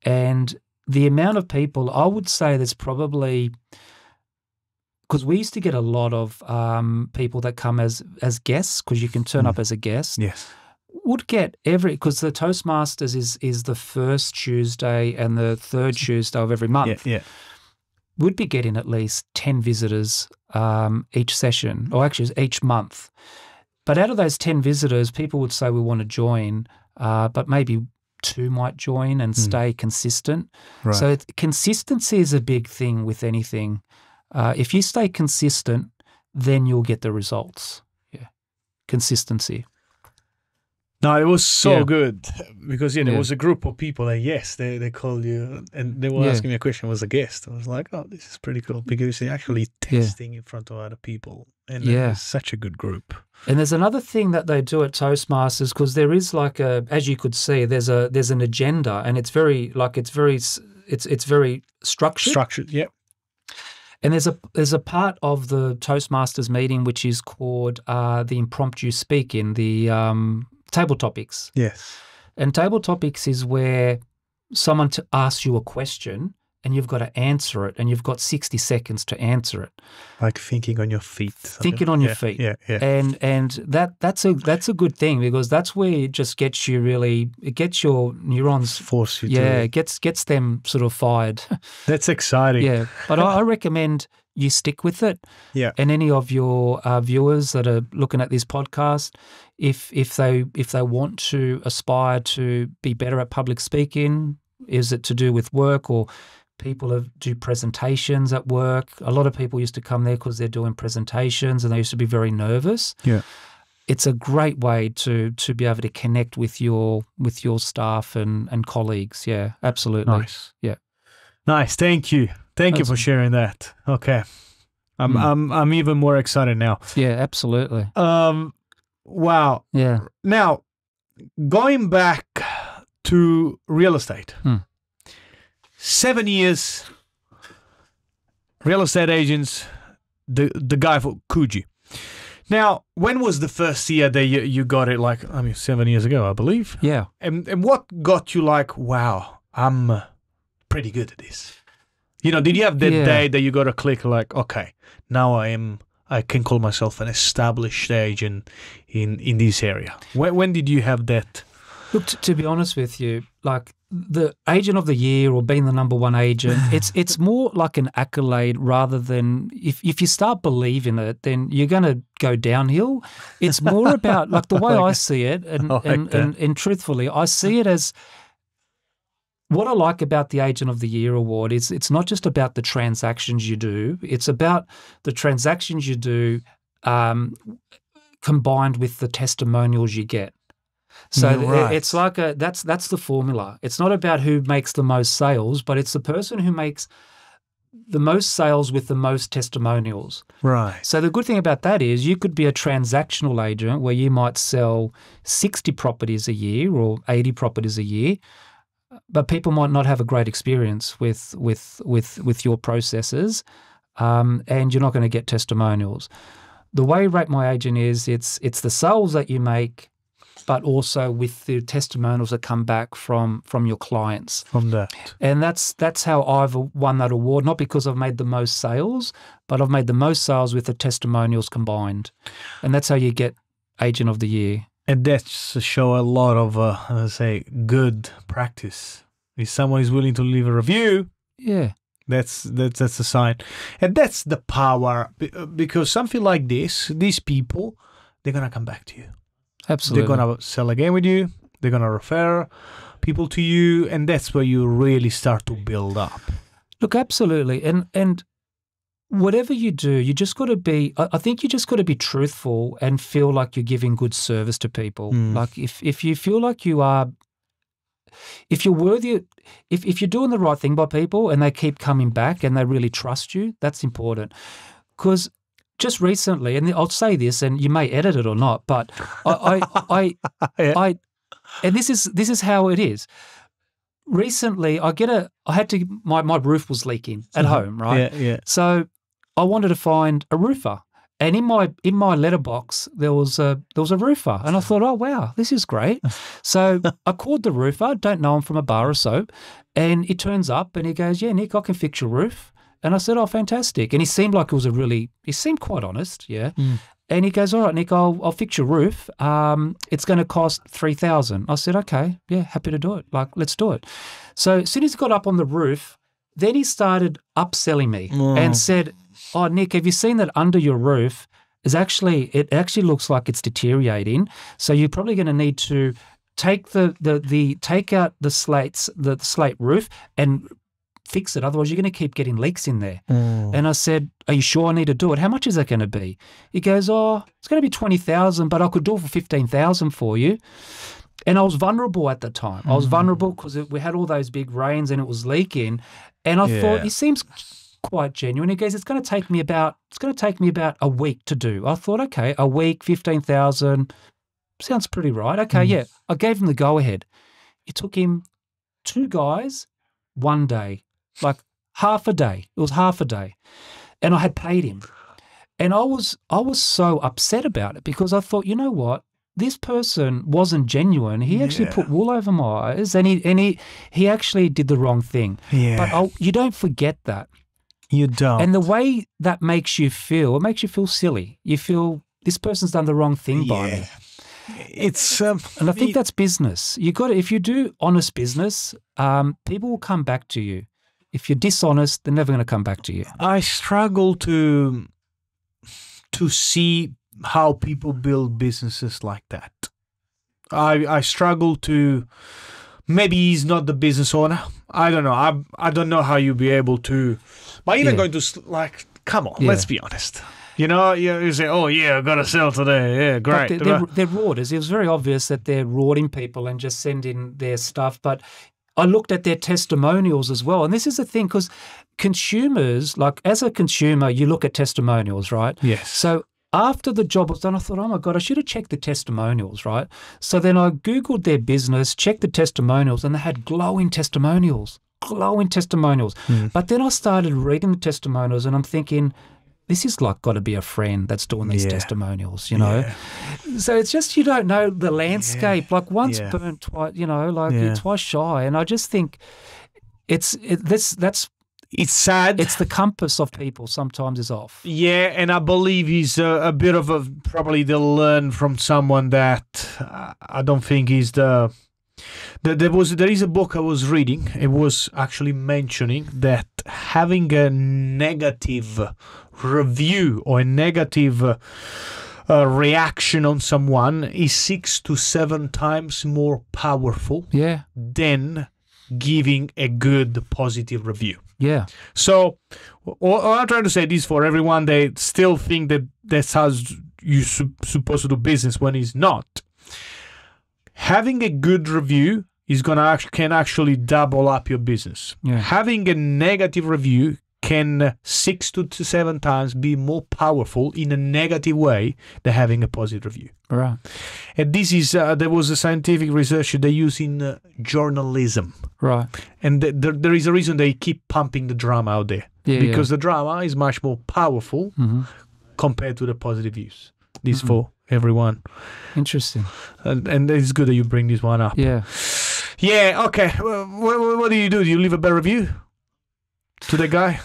and the amount of people, I would say there's probably, because we used to get a lot of people that come as guests, because you can turn up as a guest. Yes. Would get because the Toastmasters is the first Tuesday and the third Tuesday of every month. Yeah. Would be getting at least 10 visitors each session, or actually each month. But out of those 10 visitors, people would say we want to join, but maybe 2 might join and stay consistent. Right. So consistency is a big thing with anything. If you stay consistent, then you'll get the results. Yeah, consistency. No, it was so good because there was a group of people that they called you and they were asking me a question. I was a guest. I was like, oh, this is pretty cool because they're actually testing in front of other people, and it's such a good group. And there's another thing that they do at Toastmasters, because there is like as you could see, there's an agenda, and it's very structured. Structured, yeah. And there's a part of the Toastmasters meeting which is called the impromptu speak-in, the table topics. Yes. And table topics is where someone asks you a question and you've got to answer it, and you've got 60 seconds to answer it. Like thinking on your feet. Thinking on your feet. Yeah. And that's a good thing, because that's where it just gets you it gets your neurons. Force you to. Yeah, it gets them sort of fired. That's exciting. Yeah. But I recommend you stick with it. Yeah. And any of your viewers that are looking at this podcast, if they want to aspire to be better at public speaking, is it to do with work, or people do presentations at work? A lot of people used to come there because they're doing presentations and they used to be very nervous. Yeah. It's a great way to be able to connect with your staff and colleagues. Yeah, absolutely. Nice. Yeah. Nice. Thank you. Thank you for sharing that. Okay. I'm even more excited now. Yeah, absolutely. Wow. Yeah. Now, going back to real estate. 7 years, real estate agents, the guy for Coogee. Now, when was the first year that you got it? 7 years ago, I believe. Yeah. And what got you like, wow, I'm pretty good at this? Did you have that day that you got a click like, okay, now I can call myself an established agent in this area? When did you have that? Look, to be honest with you, like the agent of the year or being the number one agent, it's more like an accolade rather than if you start believing it, then you're going to go downhill. It's more about like the way I see it, and truthfully, I see it as what I like about the Agent of the Year award is it's not just about the transactions you do; it's about the transactions you do combined with the testimonials you get. So it's like that's the formula. It's not about who makes the most sales, but it's the person who makes the most sales with the most testimonials. Right. So the good thing about that is you could be a transactional agent where you might sell 60 properties a year or 80 properties a year, but people might not have a great experience with your processes, and you're not going to get testimonials. The way Rate My Agent is, it's the sales that you make, but also with the testimonials that come back from your clients. From that. And that's how I've won that award, not because I've made the most sales, but I've made the most sales with the testimonials combined. And that's how you get Agent of the Year. And that's to show a lot of, good practice. If someone is willing to leave a review, that's a sign. And that's the power, because something like this, these people, they're going to come back to you. Absolutely. They're going to sell again with you. They're going to refer people to you. And that's where you really start to build up. Look, absolutely. And whatever you do, you just got to be, I think you just got to be truthful and feel like you're giving good service to people. Like if you feel like you are, if you're worthy, if you're doing the right thing by people and they keep coming back and they really trust you, that's important. Because just recently, and I'll say this, and you may edit it or not, but I and this is how it is. Recently, my roof was leaking at home, right? Yeah. So I wanted to find a roofer, and in my letterbox there was a roofer, and I thought, oh wow, this is great. So I called the roofer, don't know him from a bar of soap, and he turns up and he goes, yeah, Nick, I can fix your roof. And I said, oh, fantastic. And he seemed like he seemed quite honest, yeah. And he goes, all right, Nick, I'll fix your roof. It's going to cost $3,000. I said, okay, yeah, happy to do it. Like, let's do it. So as soon as he got up on the roof, then he started upselling me and said, "Oh, Nick, have you seen that under your roof? It actually looks like it's deteriorating. So you're probably going to need to take take out the slate roof and fix it. Otherwise, you're going to keep getting leaks in there." And I said, "Are you sure I need to do it? How much is that going to be?" He goes, "Oh, it's going to be 20,000, but I could do it for 15,000 for you." And I was vulnerable at the time. I was vulnerable because we had all those big rains and it was leaking. And I thought, he seems quite genuine. He goes, it's going to take me about a week to do. I thought, okay, a week, 15,000, sounds pretty right. Okay, yeah. I gave him the go ahead. It took him 2 guys, 1 day, like half a day. It was half a day. And I had paid him. And I was so upset about it because I thought, you know what? This person wasn't genuine. He actually put wool over my eyes, and he actually did the wrong thing. Yeah. But you don't forget that. You don't. And the way that makes you feel, it makes you feel silly. You feel this person's done the wrong thing by me. It's and I think that's business. You got to, if you do honest business, people will come back to you. If you're dishonest, they're never going to come back to you. I struggle to see how people build businesses like that. I struggle to. Maybe he's not the business owner. I don't know. I don't know how you'll be able to. But even going to come on, let's be honest. You know, you say, "Oh yeah, I got to sell today. Yeah, great." But they're rauders. It was very obvious that they're rauding people and just sending their stuff. But I looked at their testimonials as well, and this is the thing because consumers, like as a consumer, you look at testimonials, right? Yes. So after the job was done, I thought, oh my God, I should have checked the testimonials, right? So then I Googled their business, checked the testimonials, and they had glowing testimonials. But then I started reading the testimonials and I'm thinking, this is like got to be a friend that's doing these testimonials, you know? Yeah. So it's just, you don't know the landscape. Yeah. Like once burnt, twice, you know, like twice shy. And I just think it's sad. It's the compass of people sometimes is off. Yeah, and I believe he's a bit of probably they'll learn from someone that I don't think he's the. There is a book I was reading. It was actually mentioning that having a negative review or a negative reaction on someone is 6 to 7 times more powerful than giving a good positive review. Yeah. So what I'm trying to say this for everyone, they still think that that's how you're supposed to do business when it's not. Having a good review is can actually double up your business. Yeah. Having a negative review can 6 to 7 times be more powerful in a negative way than having a positive review. Right. And this is there was a scientific research they use in journalism. Right. And there is a reason they keep pumping the drama out there. Yeah, because the drama is much more powerful compared to the positive views. This for everyone. Interesting. And it's good that you bring this one up. Yeah. Yeah, okay. What do? Do you leave a bad review to the guy?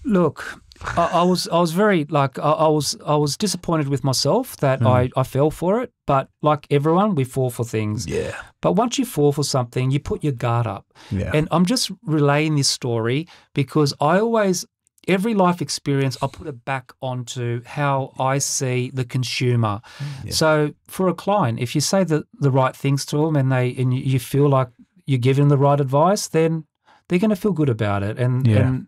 Look, I was very I was disappointed with myself that I fell for it. But like everyone, we fall for things. Yeah. But once you fall for something, you put your guard up. Yeah. And I'm just relaying this story because every life experience, I put it back onto how I see the consumer. Yeah. So for a client, if you say the right things to them and you feel like you're giving them the right advice, then they're going to feel good about it. And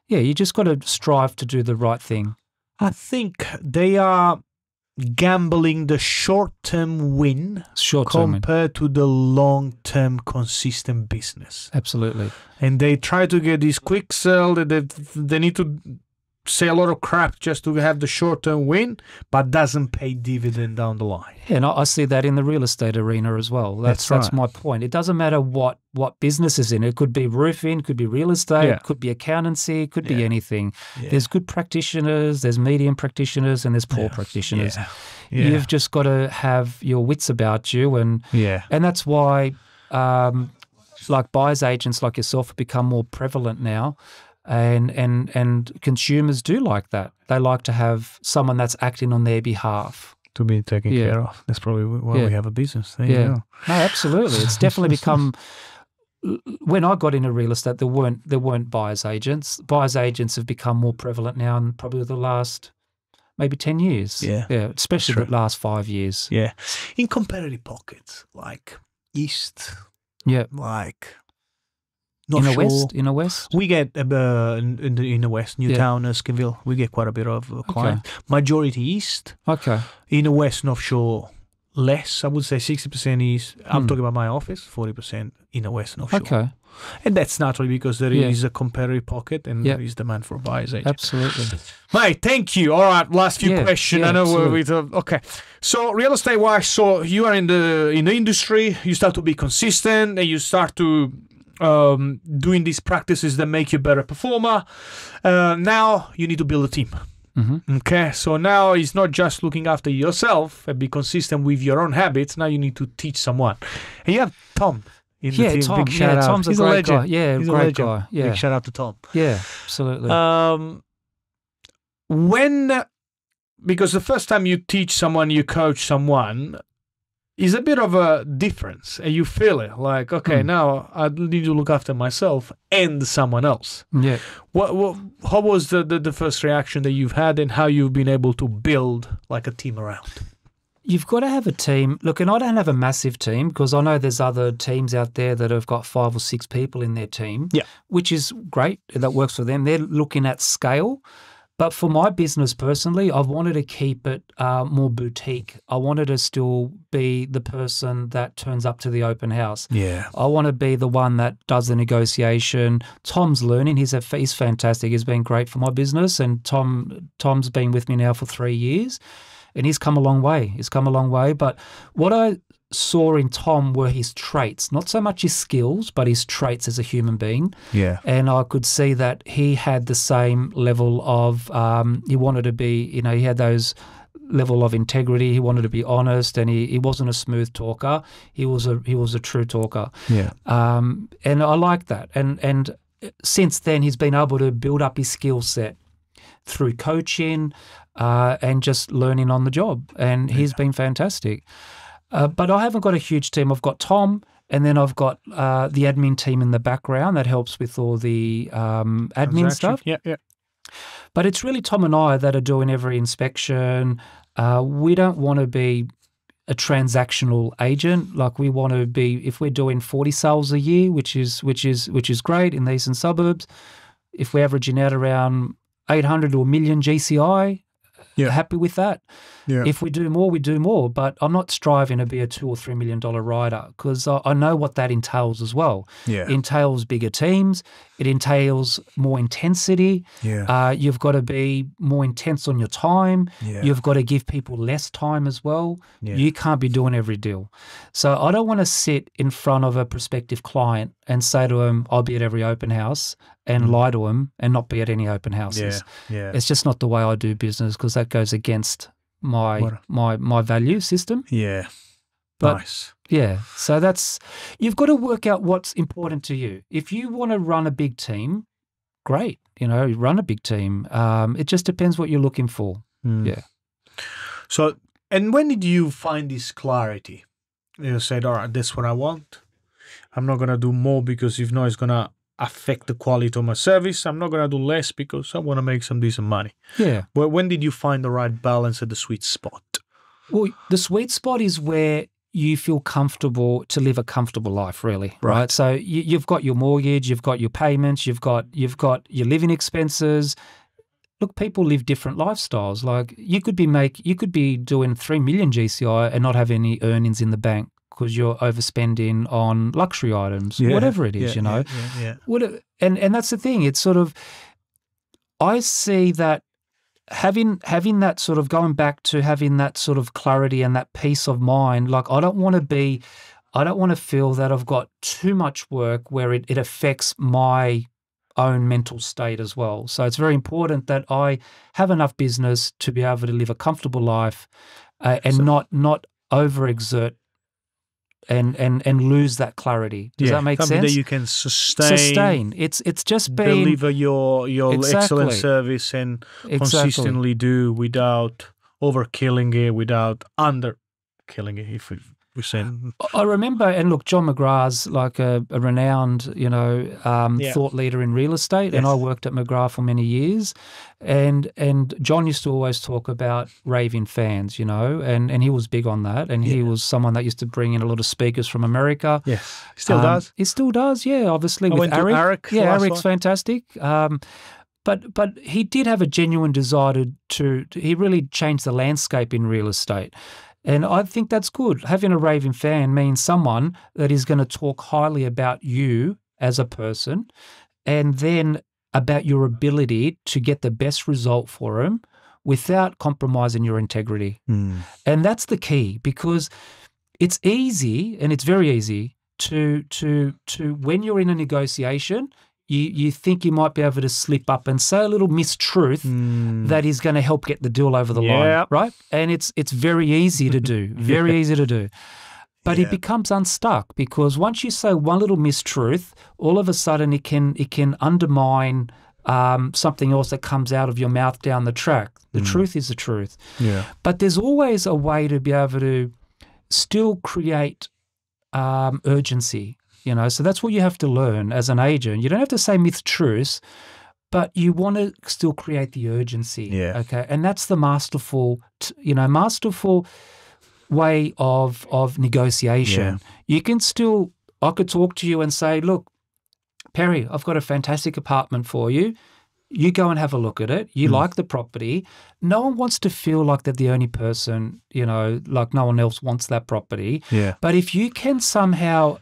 you just got to strive to do the right thing. I think they are gambling the short-term win compared to the long-term consistent business. Absolutely. And they try to get this quick sell. They need to say a lot of crap just to have the short-term win, but doesn't pay dividend down the line. Yeah, and I see that in the real estate arena as well. That's my point. It doesn't matter what business is in. It could be roofing, could be real estate, could be accountancy, could be anything. Yeah. There's good practitioners, there's medium practitioners, and there's poor practitioners. Yeah. Yeah. You've just got to have your wits about you, and that's why like buyer's agents like yourself have become more prevalent now. And consumers do like that. They like to have someone that's acting on their behalf. To be taken care of. That's probably why we have a business. There you go. No, absolutely. It's definitely become when I got into real estate, there weren't buyers agents. Buyers agents have become more prevalent now in probably the last maybe 10 years. Yeah, especially the last 5 years. Yeah, in competitive pockets like East. Yeah, like North Shore. In the West, we get in the West, Newtown, Erskineville. We get quite a bit of clients. Majority East. Okay. In the West, North Shore, less. I would say 60% East. I'm talking about my office. 40% in the West, North Shore. Okay. And that's naturally because there is a competitive pocket and there is demand for buyers agents. Absolutely. Mate, thank you. All right, last few questions. I know okay. So real estate wise, so you are in the industry, you start to be consistent and you start to doing these practices that make you a better performer. Now you need to build a team. Mm-hmm. Okay, so now it's not just looking after yourself and be consistent with your own habits. Now you need to teach someone. And you have Tom. Tom. Big shout out. Tom's a great guy. Yeah, He's great guy. Yeah. Big shout out to Tom. Yeah, absolutely. Because the first time you teach someone, you coach someone, is a bit of a difference. And you feel it like, okay, now I need to look after myself and someone else. Yeah. How was the first reaction that you've had and how you've been able to build like a team around? You've got to have a team. Look, and I don't have a massive team because I know there's other teams out there that have got 5 or 6 people in their team, which is great. That works for them. They're looking at scale. But for my business personally, I've wanted to keep it more boutique. I wanted to still be the person that turns up to the open house. Yeah. I want to be the one that does the negotiation. Tom's learning. He's fantastic. He's been great for my business. And Tom's been with me now for 3 years. And he's come a long way. But what I saw in Tom were his traits, not so much his skills, but his traits as a human being. Yeah. And I could see that he had the same level of, he wanted to be, he had those level of integrity. He wanted to be honest, and he wasn't a smooth talker. He was a true talker. Yeah. And I like that. And since then, he's been able to build up his skill set through coaching and just learning on the job. And he's been fantastic. But I haven't got a huge team. I've got Tom, and then I've got the admin team in the background that helps with all the admin stuff. Yeah. But it's really Tom and I that are doing every inspection. We don't want to be a transactional agent. Like, we want to be, if we're doing 40 sales a year, which is great in the eastern suburbs, if we're averaging out around 800 to 1 million GCI, happy with that. Yeah. If we do more, we do more. But I'm not striving to be a $2 or $3 million rider because I know what that entails as well. Yeah. It entails bigger teams. It entails more intensity. Yeah. You've got to be more intense on your time. Yeah. You've got to give people less time as well. Yeah. You can't be doing every deal. So I don't want to sit in front of a prospective client and say to him, I'll be at every open house, and lie to him and not be at any open houses. Yeah. It's just not the way I do business because that goes against my value system. Yeah. But nice. Yeah. So you've got to work out what's important to you. If you want to run a big team, great. Run a big team. It just depends what you're looking for. Yeah. So, and when did you find this clarity? You said, all right, that's what I want. I'm not going to do more because if not, it's going to affect the quality of my service. I'm not going to do less because I want to make some decent money. Yeah. But when did you find the right balance at the sweet spot? Well, the sweet spot is where you feel comfortable to live a comfortable life, really, right? So you've got your mortgage, you've got your payments, you've got your living expenses. Look, people live different lifestyles. Like, you could be doing 3 million GCI and not have any earnings in the bank because you're overspending on luxury items, whatever it is, Yeah. And that's the thing. It's sort of, I see that having that sort of, going back to having that sort of clarity and that peace of mind. Like, I don't want to feel that I've got too much work where it affects my own mental state as well. So it's very important that I have enough business to be able to live a comfortable life and not overexert and lose that clarity. Does that make sense? Something that you can sustain. It's just been deliver your excellent service and consistently do without overkilling it, without underkilling it, if we're saying. I remember, and look, John McGrath's like a renowned, thought leader in real estate, and I worked at McGrath for many years, and John used to always talk about raving fans, and he was big on that, and he was someone that used to bring in a lot of speakers from America. Yes, still does. He still does, yeah. Obviously, with Eric. Yeah, Eric's fantastic. But he did have a genuine desire to he really changed the landscape in real estate. And I think that's good. Having a raving fan means someone that is going to talk highly about you as a person and then about your ability to get the best result for them without compromising your integrity. And that's the key, because it's easy, and it's very easy to when you're in a negotiation, you think you might be able to slip up and say a little mistruth that is going to help get the deal over the line, right? And it's very easy to do, very easy to do. But it becomes unstuck, because once you say one little mistruth, all of a sudden it can undermine something else that comes out of your mouth down the track. The truth is the truth. Yeah. But there's always a way to be able to still create urgency. So that's what you have to learn as an agent. You don't have to say mistruths, but you want to still create the urgency. Yeah. Okay. And that's the masterful way of negotiation. Yeah. You can still, I could talk to you and say, look, Perry, I've got a fantastic apartment for you. You go and have a look at it. You like the property. No one wants to feel like they're the only person, like no one else wants that property. Yeah. But if you can somehow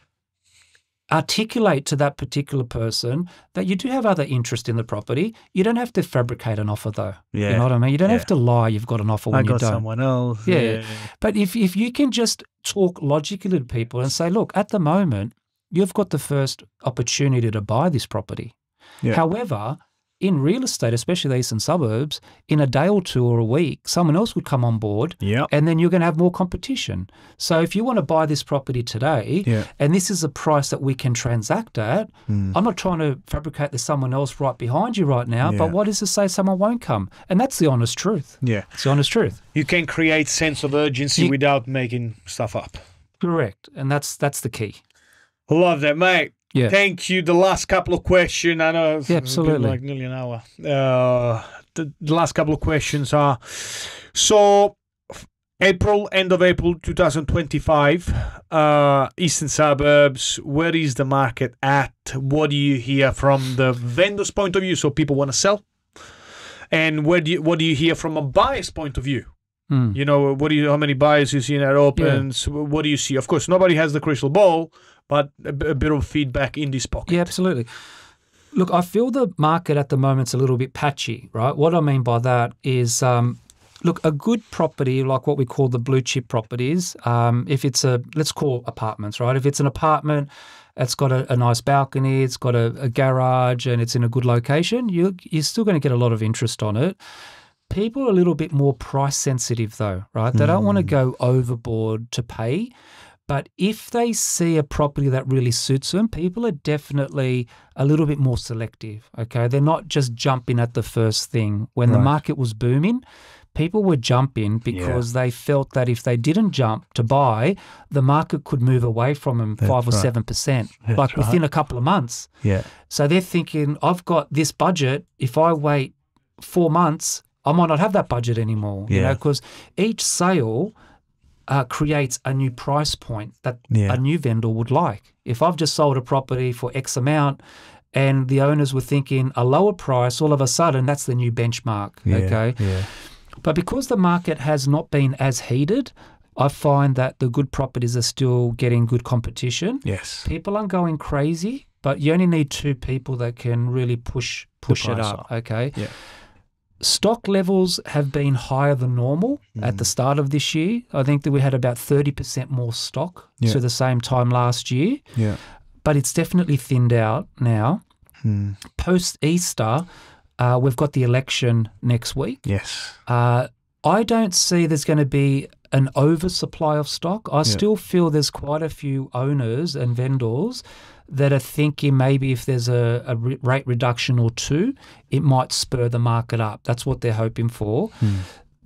articulate to that particular person that you do have other interest in the property, you don't have to fabricate an offer, though. Yeah. You know what I mean? You don't have to lie you've got an offer when you don't. I got someone else. Yeah. But if you can just talk logically to people and say, look, at the moment, you've got the first opportunity to buy this property. Yeah. However, in real estate, especially the eastern suburbs, in a day or two or a week, someone else would come on board, and then you're going to have more competition. So if you want to buy this property today, and this is a price that we can transact at, I'm not trying to fabricate there's someone else right behind you right now, but what is to say someone won't come? And that's the honest truth. Yeah. It's the honest truth. You can create sense of urgency without making stuff up. Correct. And that's the key. Love that, mate. Yeah. Thank you. The last couple of questions, I know it's absolutely like nearly an hour. The last couple of questions are, so end of April 2025, eastern suburbs, where is the market at? What do you hear from the vendor's point of view, so people want to sell? And what do you hear from a buyer's point of view? How many buyers you see in that opens? Yeah. What do you see? Of course, nobody has the crystal ball, but a bit of feedback in this pocket. Yeah, absolutely. Look, I feel the market at the moment's a little bit patchy, right? What I mean by that is, look, a good property, like what we call the blue chip properties, if it's let's call apartments, right? If it's an apartment, it's got a nice balcony, it's got a garage, and it's in a good location, you're still going to get a lot of interest on it. People are a little bit more price sensitive though, right? They don't want to go overboard to pay. But if they see a property that really suits them, people are definitely a little bit more selective, okay? They're not just jumping at the first thing. When the market was booming, people were jumping because they felt that if they didn't jump to buy, the market could move away from them 5 or 7%, within a couple of months. Yeah. So they're thinking, I've got this budget. If I wait 4 months, I might not have that budget anymore, because each sale creates a new price point that a new vendor would like. If I've just sold a property for X amount and the owners were thinking a lower price, all of a sudden that's the new benchmark, okay? Yeah. But because the market has not been as heated, I find that the good properties are still getting good competition. Yes. People aren't going crazy, but you only need 2 people that can really push it up, okay? Yeah. Stock levels have been higher than normal at the start of this year. I think that we had about 30% more stock to the same time last year. Yeah. But it's definitely thinned out now. Post-Easter, we've got the election next week. Yes. I don't see there's going to be an oversupply of stock. I still feel there's quite a few owners and vendors that are thinking maybe if there's a rate reduction or 2, it might spur the market up. That's what they're hoping for.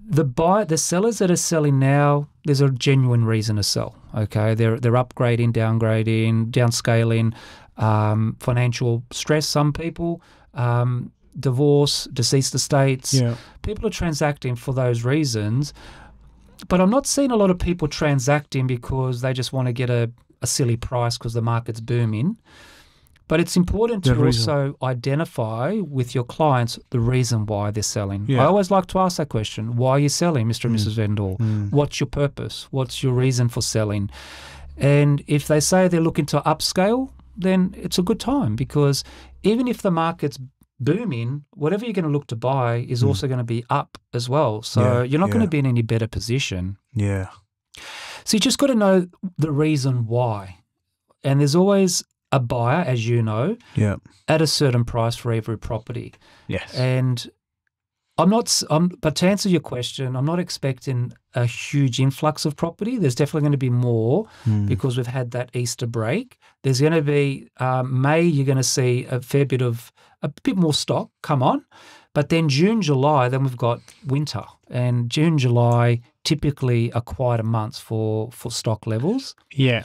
The sellers that are selling now, there's a genuine reason to sell. Okay, they're upgrading, downgrading, downscaling, financial stress. Some people, divorce, deceased estates. Yeah. People are transacting for those reasons, but I'm not seeing a lot of people transacting because they just want to get a silly price because the market's booming. But it's important to also identify with your clients the reason why they're selling. Yeah. I always like to ask that question. Why are you selling, Mr. and Mrs. Vendor? What's your purpose? What's your reason for selling? And if they say they're looking to upscale, then it's a good time, because even if the market's booming, whatever you're going to look to buy is also going to be up as well. So you're not going to be in any better position. Yeah. So you just got to know the reason why. And there's always a buyer, as you know, at a certain price for every property. Yes. And but to answer your question, I'm not expecting a huge influx of property. There's definitely going to be more because we've had that Easter break. There's going to be May. You're going to see a bit more stock come on, but then June, July, then we've got winter, and June, July typically are quieter months for stock levels. Yeah.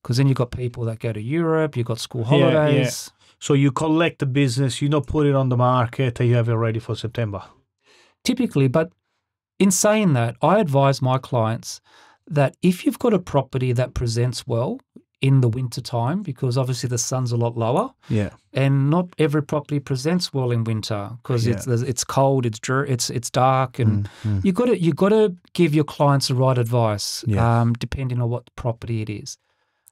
Because then you've got people that go to Europe, you've got school holidays. Yeah. So you collect the business, you don't put it on the market, and you have it ready for September. Typically, but in saying that, I advise my clients that if you've got a property that presents well in the winter time, because obviously the sun's a lot lower, and not every property presents well in winter because it's cold, it's dark, and you got to give your clients the right advice, depending on what property it is.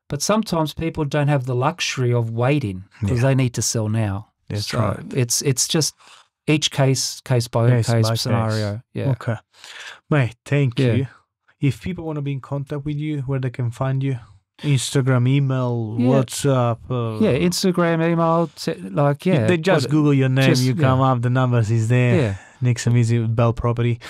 But sometimes people don't have the luxury of waiting because they need to sell now. That's right. It's just each case by case scenario. Yeah. Okay. Mate, thank you. If people want to be in contact with you, where they can find you? Instagram, email, WhatsApp. Instagram, email, They just Google your name, you come up, the numbers is there. Yeah. Nick Simitzis, Bell Property.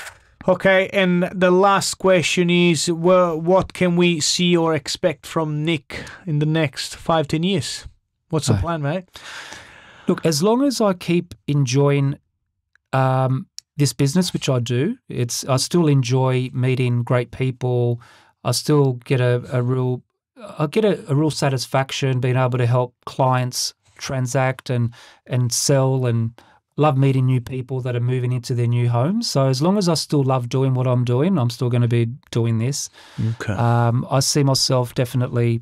Okay, and the last question is, what can we see or expect from Nick in the next 5-10 years? What's the plan, mate? Look, as long as I keep enjoying this business, which I do, I still enjoy meeting great people. I still get a real satisfaction being able to help clients transact and sell, and love meeting new people that are moving into their new homes. So as long as I still love doing what I'm doing, I'm still going to be doing this. Okay. I see myself definitely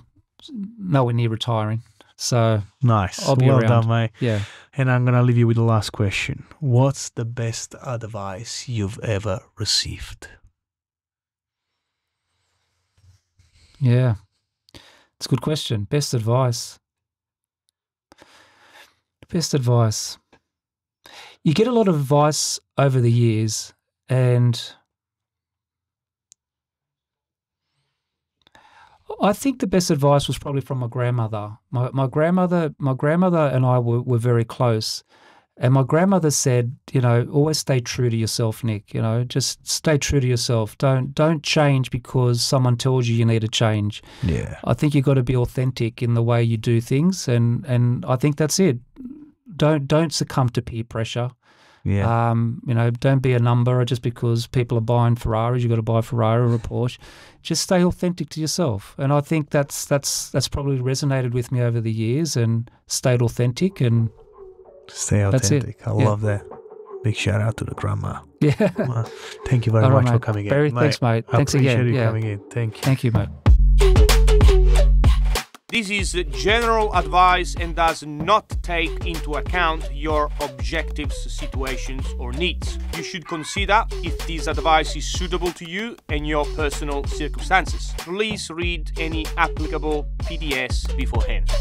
nowhere near retiring. So nice. I'll be well around. Done, mate. Yeah. And I'm going to leave you with the last question. What's the best advice you've ever received? Yeah. It's a good question. Best advice. Best advice. You get a lot of advice over the years, and I think the best advice was probably from my grandmother. My grandmother and I were very close, and my grandmother said, always stay true to yourself, Nick. Just stay true to yourself. Don't change because someone tells you need to change. Yeah. I think you've got to be authentic in the way you do things, and I think that's it. Don't succumb to peer pressure. Yeah. Don't be a number just because people are buying Ferraris. You've got to buy a Ferrari or a Porsche. Just stay authentic to yourself. And I think that's probably resonated with me over the years, and stayed authentic, and stay authentic. That's it. I love that. Big shout out to the grandma. Yeah. Well, thank you very much for coming in. Barry, thanks, mate. Thanks again. I appreciate you coming in. Thank you. Thank you, mate. This is general advice and does not take into account your objectives, situations, or needs. You should consider if this advice is suitable to you and your personal circumstances. Please read any applicable PDS beforehand.